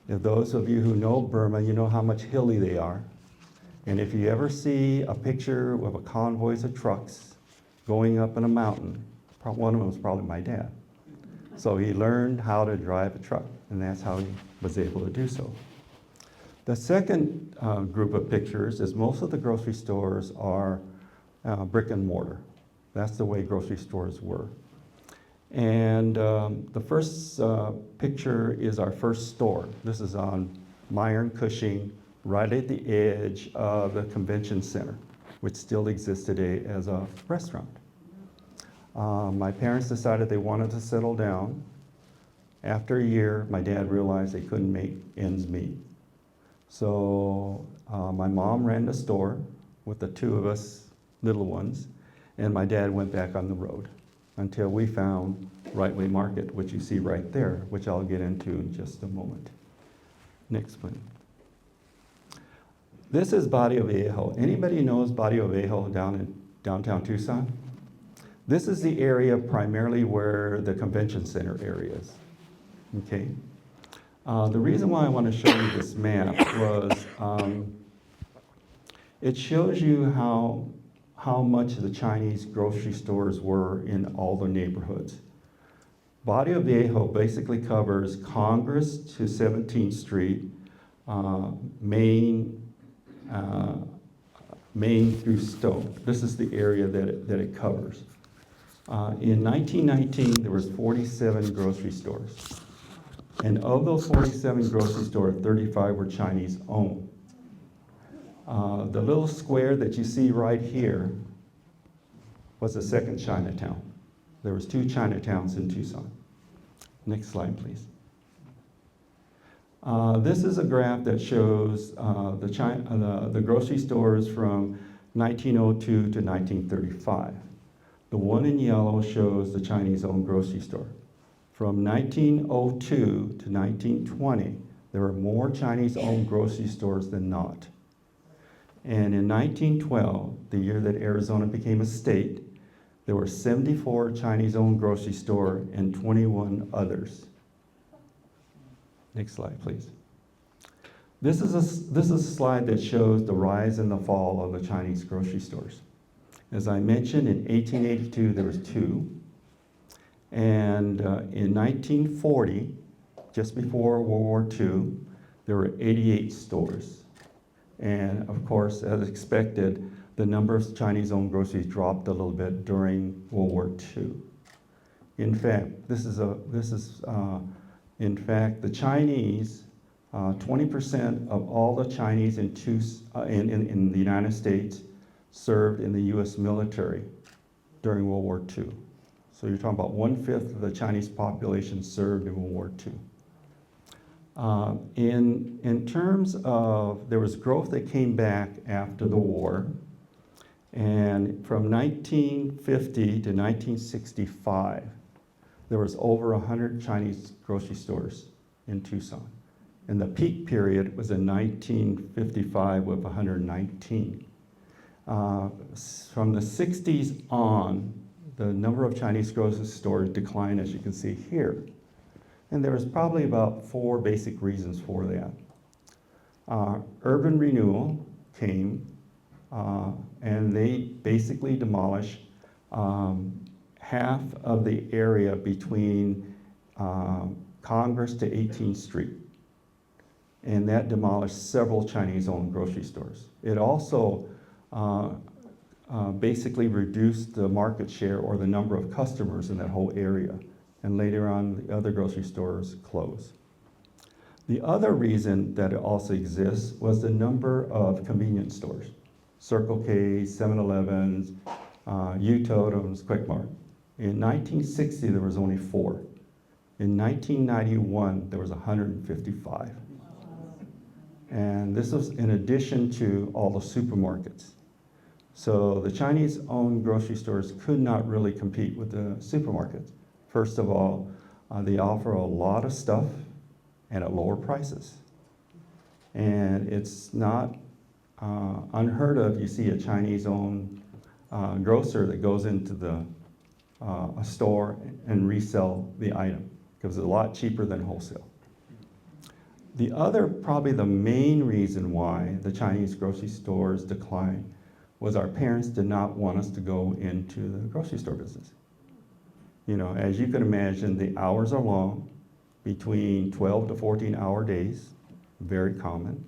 If those of you who know Burma, you know how much hilly they are. And if you ever see a picture of a convoy of trucks going up in a mountain, one of them was probably my dad. So he learned how to drive a truck, and that's how he was able to do so. The second group of pictures is most of the grocery stores are brick and mortar. That's the way grocery stores were. And the first picture is our first store. This is on Myron Cushing, right at the edge of the convention center, which still exists today as a restaurant. My parents decided they wanted to settle down. After a year, my dad realized they couldn't make ends meet. So my mom ran the store with the two of us little ones, and my dad went back on the road until we found Right Way Market, which you see right there, which I'll get into in just a moment. Next, please. This is Barrio Viejo. Anybody knows Barrio Viejo down in downtown Tucson? This is the area primarily where the convention center area is. Okay. The reason why I want to show you this map was it shows you how much the Chinese grocery stores were in all the neighborhoods. Barrio Viejo basically covers Congress to 17th Street, Main through Stone. This is the area that it covers. In 1919, there was 47 grocery stores. And of those 47 grocery stores, 35 were Chinese owned. The little square that you see right here was the second Chinatown. There was 2 Chinatowns in Tucson. Next slide, please. This is a graph that shows the grocery stores from 1902 to 1935. The one in yellow shows the Chinese-owned grocery store. From 1902 to 1920, there were more Chinese-owned grocery stores than not. And in 1912, the year that Arizona became a state, there were 74 Chinese-owned grocery stores and 21 others. Next slide, please. This is a slide that shows the rise and the fall of the Chinese grocery stores. As I mentioned, in 1882, there was 2. And in 1940, just before World War II, there were 88 stores. And of course, as expected, the number of Chinese-owned groceries dropped a little bit during World War II. In fact, in fact, the Chinese, 20% of all the Chinese in the United States served in the US military during World War II. So you're talking about 1/5 of the Chinese population served in World War II. In terms of, there was growth that came back after the war, and from 1950 to 1965, there was over 100 Chinese grocery stores in Tucson. And the peak period was in 1955 with 119. From the 60s on, the number of Chinese grocery stores declined, as you can see here. And there was probably about 4 basic reasons for that. Urban renewal came, and they basically demolished half of the area between Congress to 18th Street. And that demolished several Chinese-owned grocery stores. It also basically reduced the market share or the number of customers in that whole area. And later on, the other grocery stores closed. The other reason that it also exists was the number of convenience stores. Circle K, 7-Elevens, U-Totems, Quick Mart. In 1960, there was only 4. In 1991, there was 155. And this was in addition to all the supermarkets. So the Chinese-owned grocery stores could not really compete with the supermarkets. First of all, they offer a lot of stuff and at lower prices. And it's not unheard of, you see a Chinese-owned grocer that goes into a store and resell the item, because it's a lot cheaper than wholesale. The other, probably the main reason why the Chinese grocery stores declined was our parents did not want us to go into the grocery store business. You know, as you can imagine, the hours are long, between 12 to 14-hour days, very common.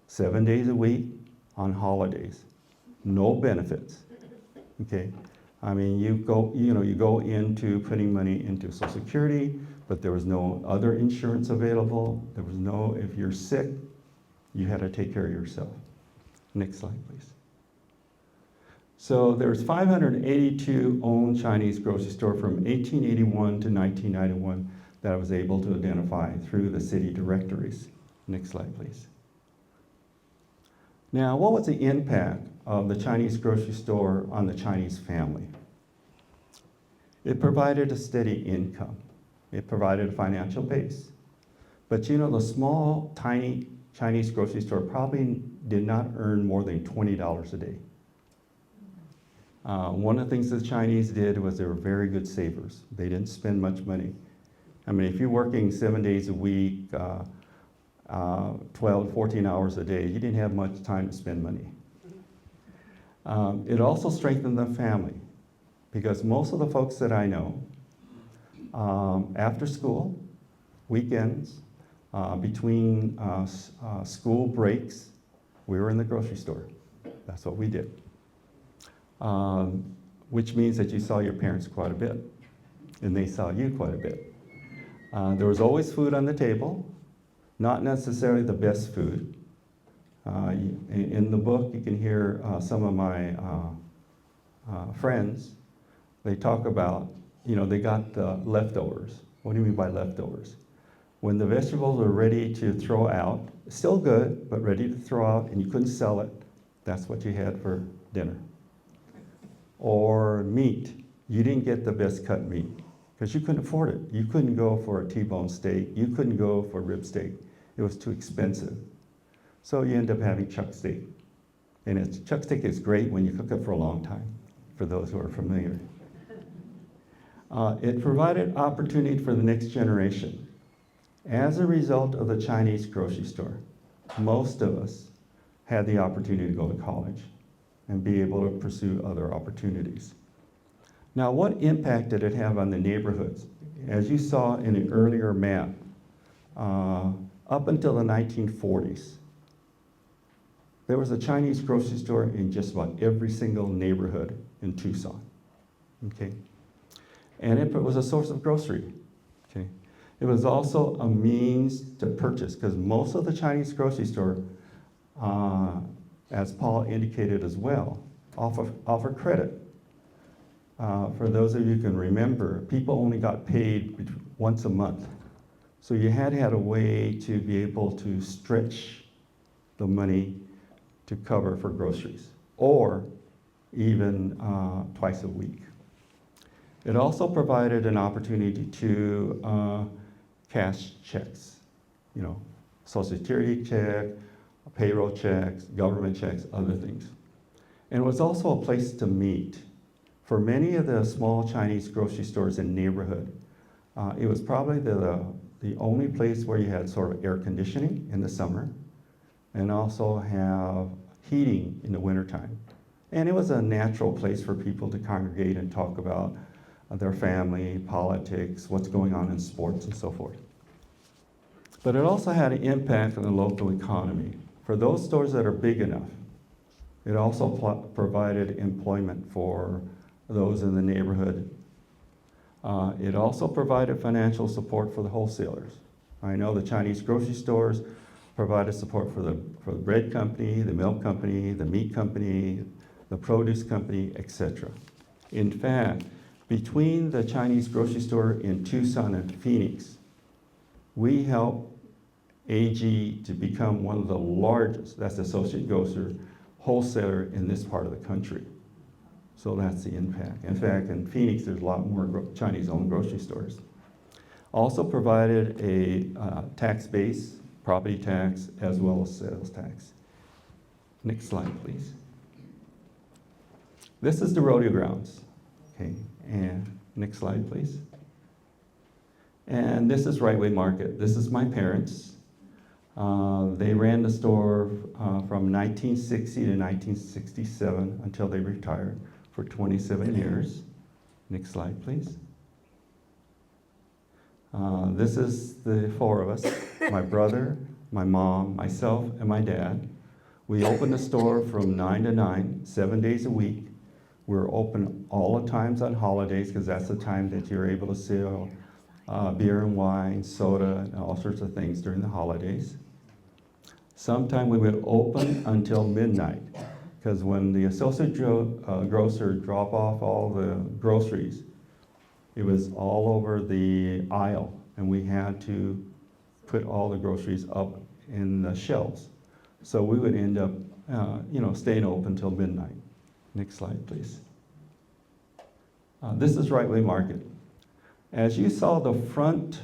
7 days a week on holidays, no benefits, okay? I mean, you go into putting money into Social Security, but there was no other insurance available. There was no, if you're sick, you had to take care of yourself. Next slide, please. So there's 582 owned Chinese grocery store from 1881 to 1991 that I was able to identify through the city directories. Next slide, please. Now, what was the impact of the Chinese grocery store on the Chinese family? It provided a steady income. It provided a financial base. But you know, the small, tiny Chinese grocery store probably did not earn more than $20 a day. One of the things the Chinese did was they were very good savers. They didn't spend much money. I mean, if you're working 7 days a week, 12 to 14 hours a day, you didn't have much time to spend money. It also strengthened the family, because most of the folks that I know, after school, weekends, between school breaks, we were in the grocery store. That's what we did. Which means that you saw your parents quite a bit, and they saw you quite a bit. There was always food on the table, not necessarily the best food. In the book, you can hear some of my friends, they talk about, you know, they got leftovers. What do you mean by leftovers? When the vegetables are ready to throw out, still good, but ready to throw out, and you couldn't sell it, that's what you had for dinner. Or meat. You didn't get the best cut meat because you couldn't afford it. You couldn't go for a T-bone steak. You couldn't go for rib steak. It was too expensive. So you end up having chuck steak. And chuck steak is great when you cook it for a long time, for those who are familiar. It provided opportunity for the next generation. As a result of the Chinese grocery store, most of us had the opportunity to go to college and be able to pursue other opportunities. Now, what impact did it have on the neighborhoods? As you saw in an earlier map, up until the 1940s, there was a Chinese grocery store in just about every single neighborhood in Tucson, okay? And it was a source of grocery, okay? It was also a means to purchase, because most of the Chinese grocery store, as Paul indicated as well, offer credit. For those of you who can remember, people only got paid once a month. So you had to have a way to be able to stretch the money to cover for groceries, or even twice a week. It also provided an opportunity to cash checks, you know, Social Security check, payroll checks, government checks, other things. And it was also a place to meet. For many of the small Chinese grocery stores in neighborhood, it was probably the only place where you had sort of air conditioning in the summer and also have heating in the wintertime. And it was a natural place for people to congregate and talk about their family, politics, what's going on in sports and so forth. But it also had an impact on the local economy. For those stores that are big enough, it also provided employment for those in the neighborhood. It also provided financial support for the wholesalers. I know the Chinese grocery stores provided support for the bread company, the milk company, the meat company, the produce company, etc. In fact, between the Chinese grocery store in Tucson and Phoenix, we helped AG to become one of the largest, that's Associate Grocer, wholesaler in this part of the country. So that's the impact. In fact, in Phoenix, there's a lot more Chinese-owned grocery stores. Also provided a tax base, property tax, as well as sales tax. Next slide, please. This is the rodeo grounds. Okay, and next slide, please. And this is Right Way Market. This is my parents. They ran the store from 1960 to 1967 until they retired for 27 years. Next slide, please. This is the four of us, my brother, my mom, myself, and my dad. We opened the store from 9 to 9, 7 days a week. We're open all the times on holidays because that's the time that you're able to sell beer and wine, soda, and all sorts of things during the holidays. Sometime we would open until midnight because when the associate grocer drop off all the groceries, it was all over the aisle, and we had to put all the groceries up in the shelves. So we would end up, staying open till midnight. Next slide, please. This is Right Way Market. As you saw the front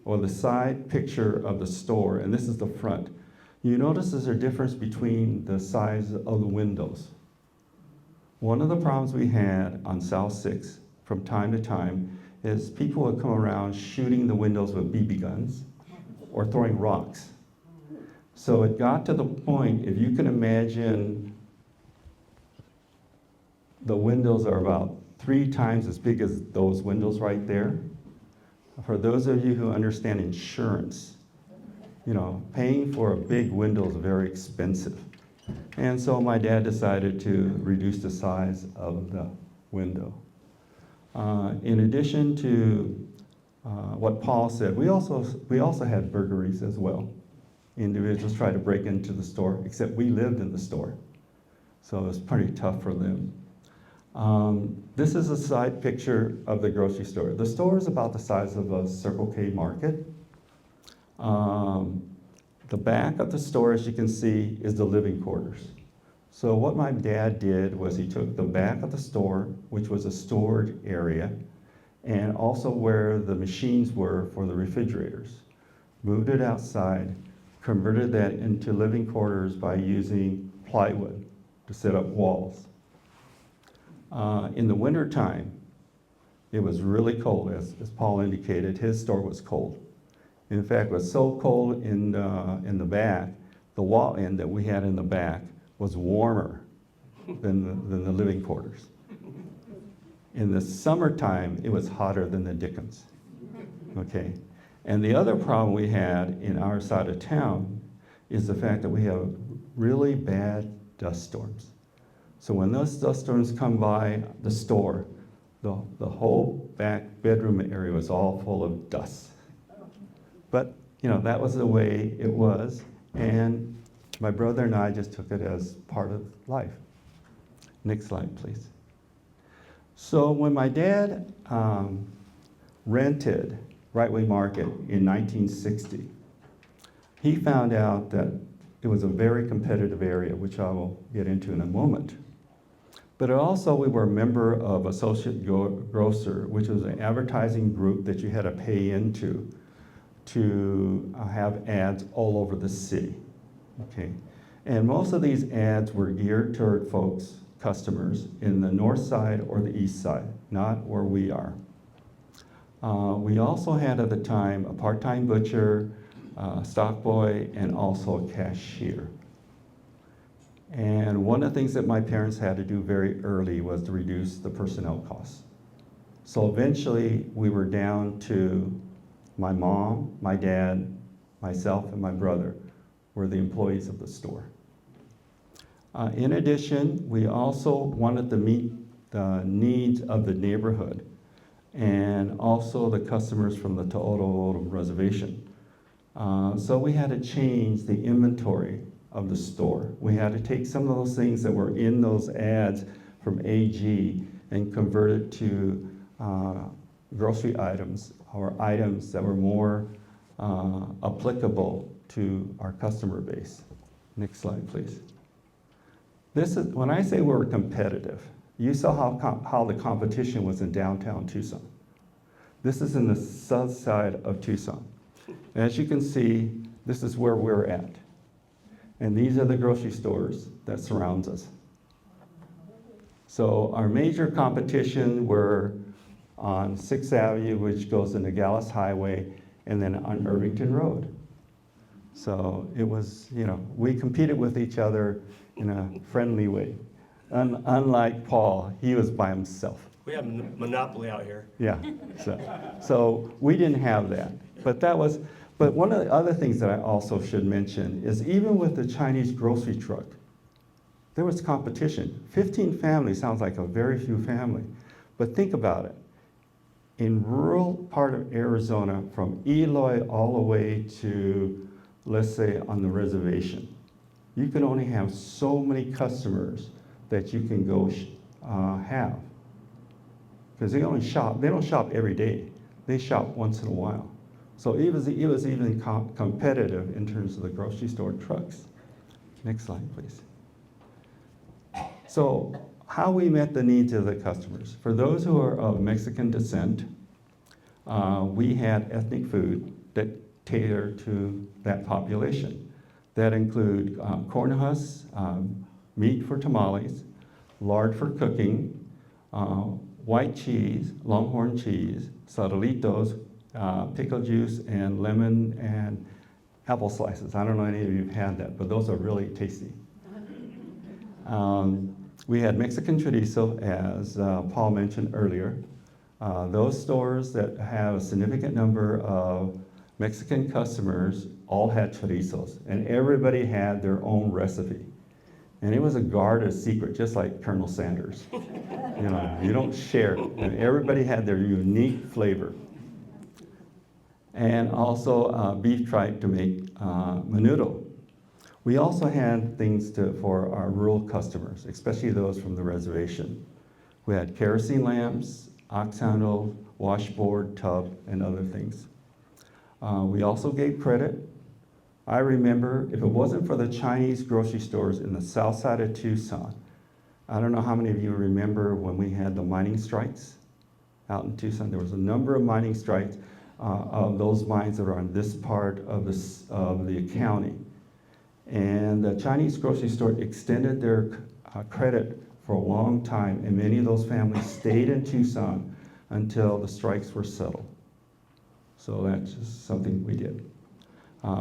or the side picture of the store, and this is the front, you notice there's a difference between the size of the windows. One of the problems we had on South 6 from time to time is people would come around shooting the windows with BB guns or throwing rocks. So it got to the point, if you can imagine, the windows are about 3 times as big as those windows right there. For those of you who understand insurance, paying for a big window is very expensive. And so my dad decided to reduce the size of the window. In addition to what Paul said, we also had burglaries as well. Individuals tried to break into the store, except we lived in the store. So it was pretty tough for them. This is a side picture of the grocery store. The store is about the size of a Circle K Market. The back of the store, as you can see, is the living quarters. So what my dad did was he took the back of the store, which was a stored area, and also where the machines were for the refrigerators, moved it outside, converted that into living quarters by using plywood to set up walls. In the wintertime, it was really cold, as Paul indicated. His store was cold. In fact, it was so cold in the back, the wall end that we had in the back was warmer than the living quarters. In the summertime, it was hotter than the dickens. Okay? And the other problem we had in our side of town is the fact that we have really bad dust storms. So when those dust storms come by the store, the whole back bedroom area was all full of dust. But, you know, that was the way it was, and my brother and I just took it as part of life. Next slide, please. So when my dad rented Right Way Market in 1960, he found out that it was a very competitive area, which I will get into in a moment. But also we were a member of Associate Grocer, which was an advertising group that you had to pay into to have ads all over the city, okay? And most of these ads were geared toward folks, customers, in the north side or the east side, not where we are. We also had at the time a part-time butcher, stock boy, and also a cashier. And one of the things that my parents had to do very early was to reduce the personnel costs. So eventually we were down to my mom, my dad, myself, and my brother were the employees of the store. In addition, we also wanted to meet the needs of the neighborhood and also the customers from the To'oro Reservation. So we had to change the inventory of the store. We had to take some of those things that were in those ads from AG and convert it to grocery items or items that were more applicable to our customer base. Next slide, please. This is, when I say we're competitive, you saw how the competition was in downtown Tucson. This is in the south side of Tucson. As you can see, this is where we're at. And these are the grocery stores that surrounds us. So our major competition were on 6th Avenue, which goes into Gallus Highway, and then on Irvington Road. So it was, you know, we competed with each other in a friendly way. Unlike Paul, he was by himself. We have monopoly out here. Yeah, so we didn't have that. But one of the other things that I also should mention is even with the Chinese grocery truck, there was competition. 15 families sounds like a very few family, but think about it. In rural part of Arizona, from Eloy all the way to, let's say, on the reservation, you can only have so many customers that you can go have. Because they don't shop every day. They shop once in a while. So it was even competitive in terms of the grocery store trucks. Next slide, please. So how we met the needs of the customers. For those who are of Mexican descent, we had ethnic food that catered to that population. That include corn husks, meat for tamales, lard for cooking, white cheese, longhorn cheese, sadalitos, pickle juice, and lemon and apple slices. I don't know if any of you have had that, but those are really tasty. We had Mexican chorizo, as Paul mentioned earlier. Those stores that have a significant number of Mexican customers all had chorizos, and everybody had their own recipe. And it was a guarded secret, just like Colonel Sanders. You know, you don't share it. And everybody had their unique flavor. And also beef tripe to make menudo. We also had things for our rural customers, especially those from the reservation. We had kerosene lamps, ox handle, washboard, tub, and other things. We also gave credit. I remember if it wasn't for the Chinese grocery stores in the south side of Tucson, I don't know how many of you remember when we had the mining strikes out in Tucson. There was a number of mining strikes of those mines that are on this part of the county. And the Chinese grocery store extended their credit for a long time, and many of those families stayed in Tucson until the strikes were settled. So that's just something we did.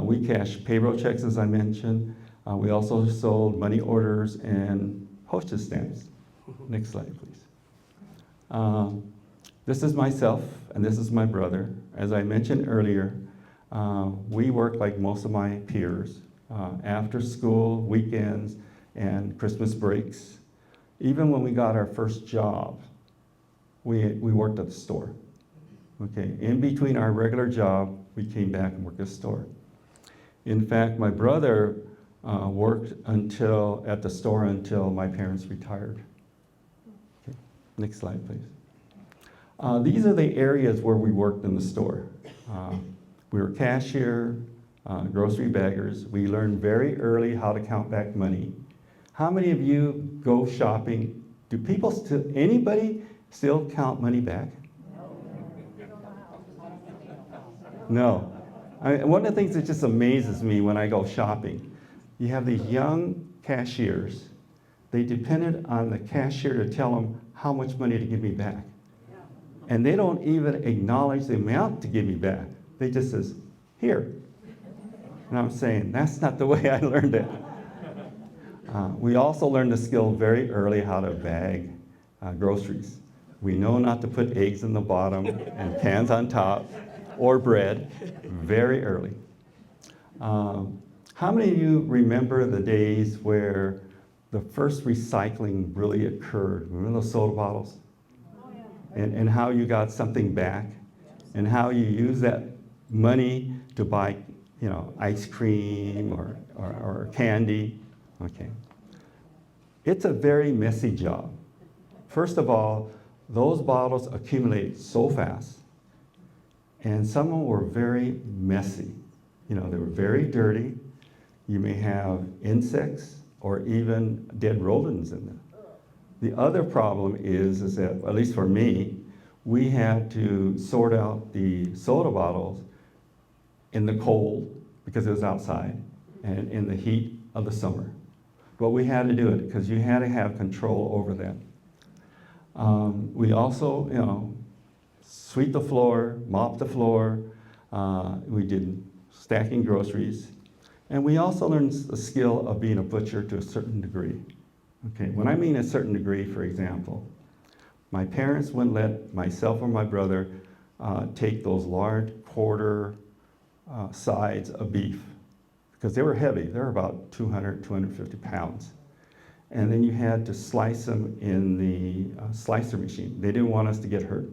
We cashed payroll checks, as I mentioned. We also sold money orders and postage stamps. Next slide, please. This is myself, and this is my brother. As I mentioned earlier, we work like most of my peers, after school, weekends, and Christmas breaks. Even when we got our first job, we worked at the store. Okay, in between our regular job, we came back and worked at the store. In fact, my brother worked at the store until my parents retired. Okay. Next slide, please. These are the areas where we worked in the store. We were cashier, grocery baggers. We learned very early how to count back money. How many of you go shopping? Anybody still count money back? No. One of the things that just amazes me when I go shopping, you have these young cashiers. They depended on the cashier to tell them how much money to give me back. And they don't even acknowledge the amount to give me back. They just says, here. And I'm saying, that's not the way I learned it. We also learned the skill very early how to bag groceries. We know not to put eggs in the bottom and cans on top or bread very early. How many of you remember the days where the first recycling really occurred? Remember those soda bottles? And how you got something back, and how you use that money to buy, ice cream or candy. Okay. It's a very messy job. First of all, those bottles accumulate so fast, and some of them were very messy. They were very dirty. You may have insects or even dead rodents in them. The other problem is that, at least for me, we had to sort out the soda bottles in the cold because it was outside and in the heat of the summer. But we had to do it because you had to have control over that. We also, sweep the floor, mop the floor. We did stacking groceries. And we also learned the skill of being a butcher to a certain degree. Okay, when I mean a certain degree, for example, my parents wouldn't let myself or my brother take those large quarter sides of beef because they were heavy. They were about 200, 250 pounds. And then you had to slice them in the slicer machine. They didn't want us to get hurt.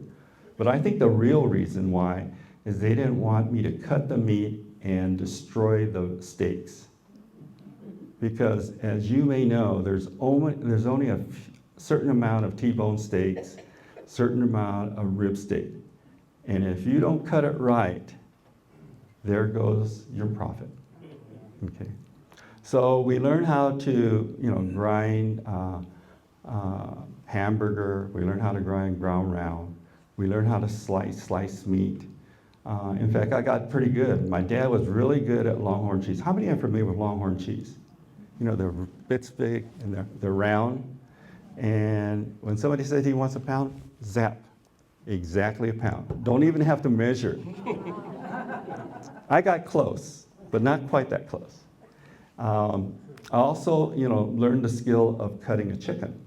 But I think the real reason why is they didn't want me to cut the meat and destroy the steaks. Because as you may know, there's only a certain amount of T-bone steaks, certain amount of rib steak. And if you don't cut it right, there goes your profit. Okay. So we learn how to, grind hamburger. We learn how to grind ground round. We learn how to slice meat. In fact, I got pretty good. My dad was really good at Longhorn cheese. How many are familiar with Longhorn cheese? They're bits big and they're round. And when somebody says he wants a pound, zap, exactly a pound. Don't even have to measure. I got close, but not quite that close. I also, learned the skill of cutting a chicken.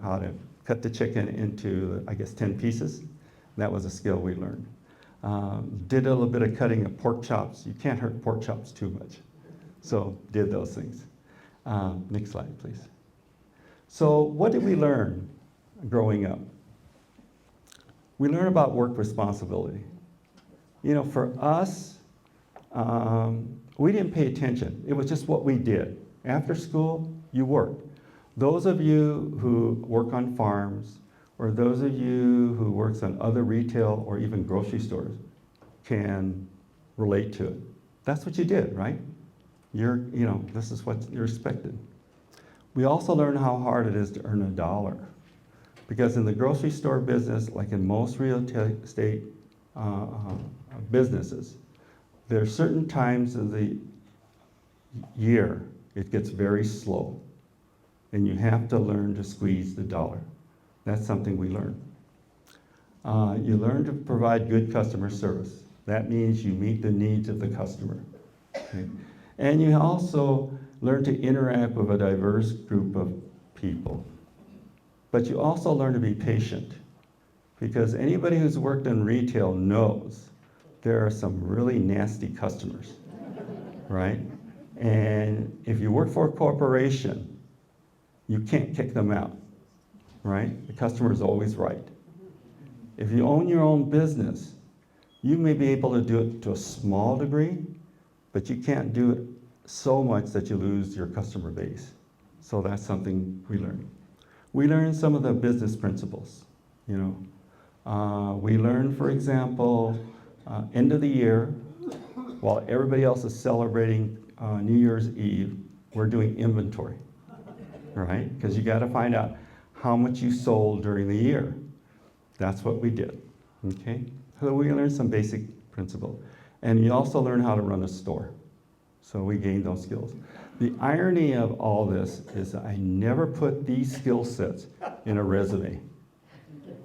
How to cut the chicken into, 10 pieces. That was a skill we learned. Did a little bit of cutting of pork chops. You can't hurt pork chops too much. So did those things. Next slide, please. So what did we learn growing up? We learned about work responsibility. For us, we didn't pay attention. It was just what we did. After school, you worked. Those of you who work on farms, or those of you who works on other retail or even grocery stores can relate to it. That's what you did, right? This is what you're expected. We also learn how hard it is to earn a dollar. Because in the grocery store business, like in most real estate businesses, there are certain times of the year it gets very slow. And you have to learn to squeeze the dollar. That's something we learned. You learn to provide good customer service. That means you meet the needs of the customer. Okay? And you also learn to interact with a diverse group of people. But you also learn to be patient, because anybody who's worked in retail knows there are some really nasty customers, right? And if you work for a corporation, you can't kick them out, right? The customer is always right. If you own your own business, you may be able to do it to a small degree, but you can't do it so much that you lose your customer base. So that's something we learned. We learned some of the business principles, you know. We learned, for example, end of the year, while everybody else is celebrating New Year's Eve, we're doing inventory, right? Because you got to find out how much you sold during the year. That's what we did, okay? So we learned some basic principles. And you also learn how to run a store. So we gained those skills. The irony of all this is I never put these skill sets in a resume,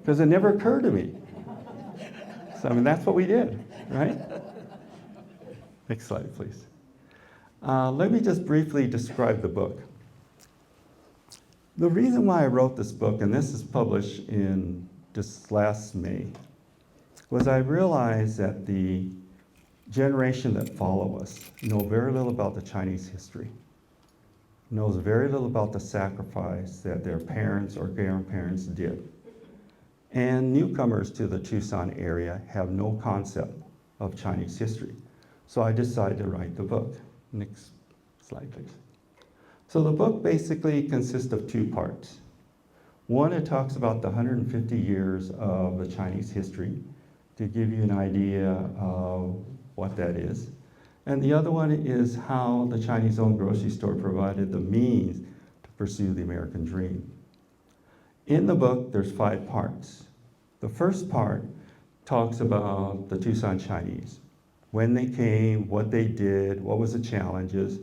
because it never occurred to me. So, I mean, that's what we did, right? Next slide, please. Let me just briefly describe the book. The reason why I wrote this book, and this is published in just last May, was I realized that the generation that follow us know very little about the Chinese history, knows very little about the sacrifice that their parents or grandparents did. And newcomers to the Tucson area have no concept of Chinese history. So I decided to write the book. Next slide, please. So the book basically consists of two parts. One, it talks about the 150 years of the Chinese history to give you an idea of what that is. And the other one is how the Chinese-owned grocery store provided the means to pursue the American dream. In the book, there's 5 parts. The first part talks about the Tucson Chinese, when they came, what they did, what was the challenges,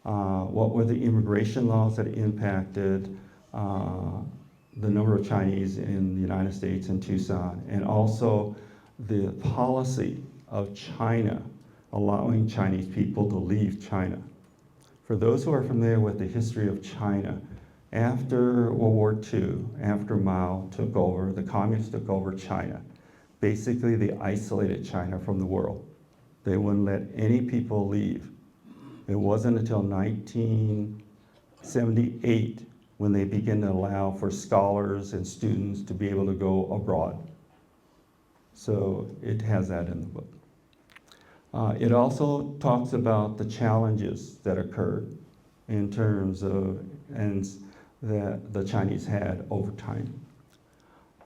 what were the immigration laws that impacted the number of Chinese in the United States and Tucson, and also the policy of China allowing Chinese people to leave China. For those who are familiar with the history of China, after World War II, after Mao took over, the communists took over China. Basically, they isolated China from the world. They wouldn't let any people leave. It wasn't until 1978 when they began to allow for scholars and students to be able to go abroad. So it has that in the book. It also talks about the challenges that occurred in terms of, and that the Chinese had over time.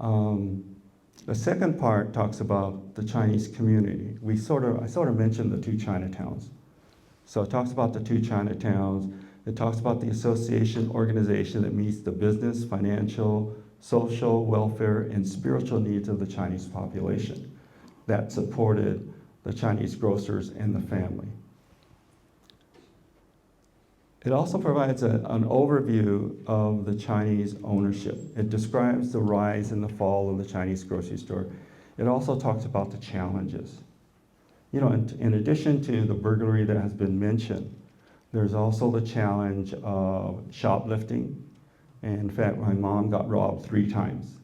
The second part talks about the Chinese community. I sort of mentioned the 2 Chinatowns. So it talks about the 2 Chinatowns. It talks about the association organization that meets the business, financial, social, welfare, and spiritual needs of the Chinese population that supported the Chinese grocers and the family. It also provides an overview of the Chinese ownership. It describes the rise and the fall of the Chinese grocery store. It also talks about the challenges. You know, in addition to the burglary that has been mentioned, there's also the challenge of shoplifting. And in fact, my mom got robbed 3 times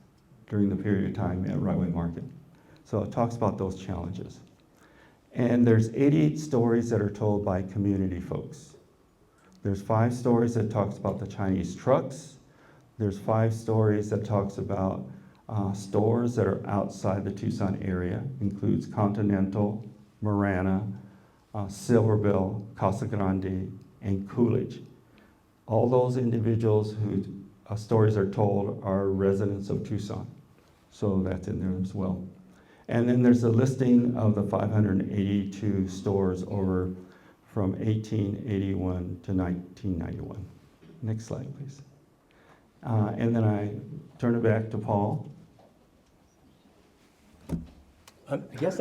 during the period of time at Right Way Market. So it talks about those challenges. And there's 88 stories that are told by community folks. There's 5 stories that talks about the Chinese trucks. There's 5 stories that talks about stores that are outside the Tucson area, includes Continental, Marana, Silverbill, Casa Grande, and Coolidge. All those individuals whose stories are told are residents of Tucson. So that's in there as well. And then there's a listing of the 582 stores over from 1881 to 1991. Next slide, please. And then I turn it back to Paul. I guess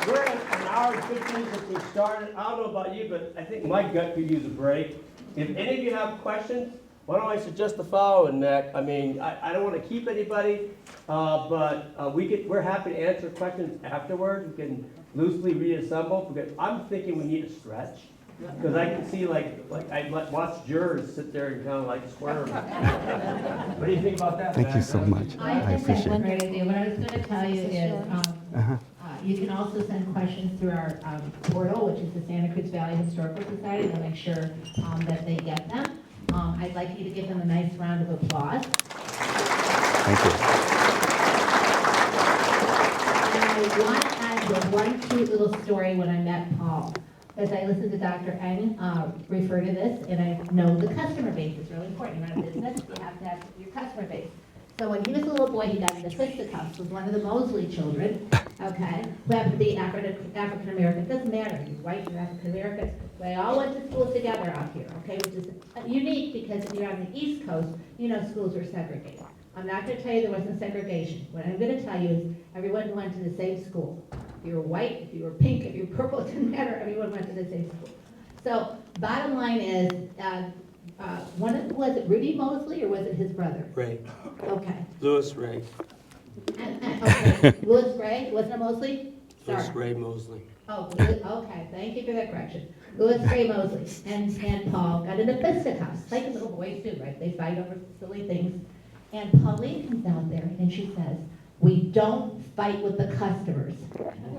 we're at an hour and 15 since we started. I don't know about you, but I think my gut could use a break. If any of you have questions, why don't I suggest the following, Mac? I mean, I don't want to keep anybody, but we're happy to answer questions afterwards. We can loosely reassemble, because I'm thinking we need a stretch. Because I can see like I watch jurors sit there and kind of like squirm. What do you think about that? Thank you so much. I think that's appreciate a it. great idea. What I was going to tell you is, Uh-huh. you can also send questions through our portal, which is the Santa Cruz Valley Historical Society. We'll make sure that they get them. I'd like you to give them a nice round of applause. Thank you. And I want to add one cute little story when I met Paul. As I listened to Dr. Eng refer to this, and I know the customer base is really important. You run a business, you have to have your customer base. So when he was a little boy, he got into fisticuffs with one of the Mosley children, okay, who happened to be African American. It doesn't matter, you're white, you're African American. They all went to school together out here, okay, which is unique because if you're on the East Coast, you know schools are segregated. I'm not going to tell you there wasn't segregation. What I'm going to tell you is everyone went to the same school. If you were white, if you were pink, if you were purple, it didn't matter, everyone went to the same school. So bottom line is, was it Rudy Mosley or was it his brother? Ray, Okay. Louis Ray, Okay, Louis Ray, wasn't it Mosley? Sorry. Ray Mosley. Oh, okay, thank you for that correction. Louis Ray Mosley and Paul got into fisticuffs, like little boys do, right? They fight over silly things. And Pauline comes out there and she says, "We don't fight with the customers."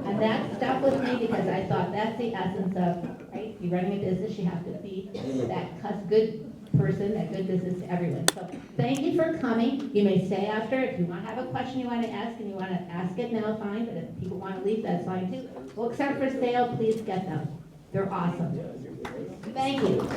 And that stuck with me because I thought that's the essence of, right? You're running a business, you have to be that good person, that good business to everyone. So thank you for coming. You may stay after. If you want to have a question you want to ask and you want to ask it now, fine. But if people want to leave, that's fine too. Books are for sale, please get them. They're awesome. Thank you.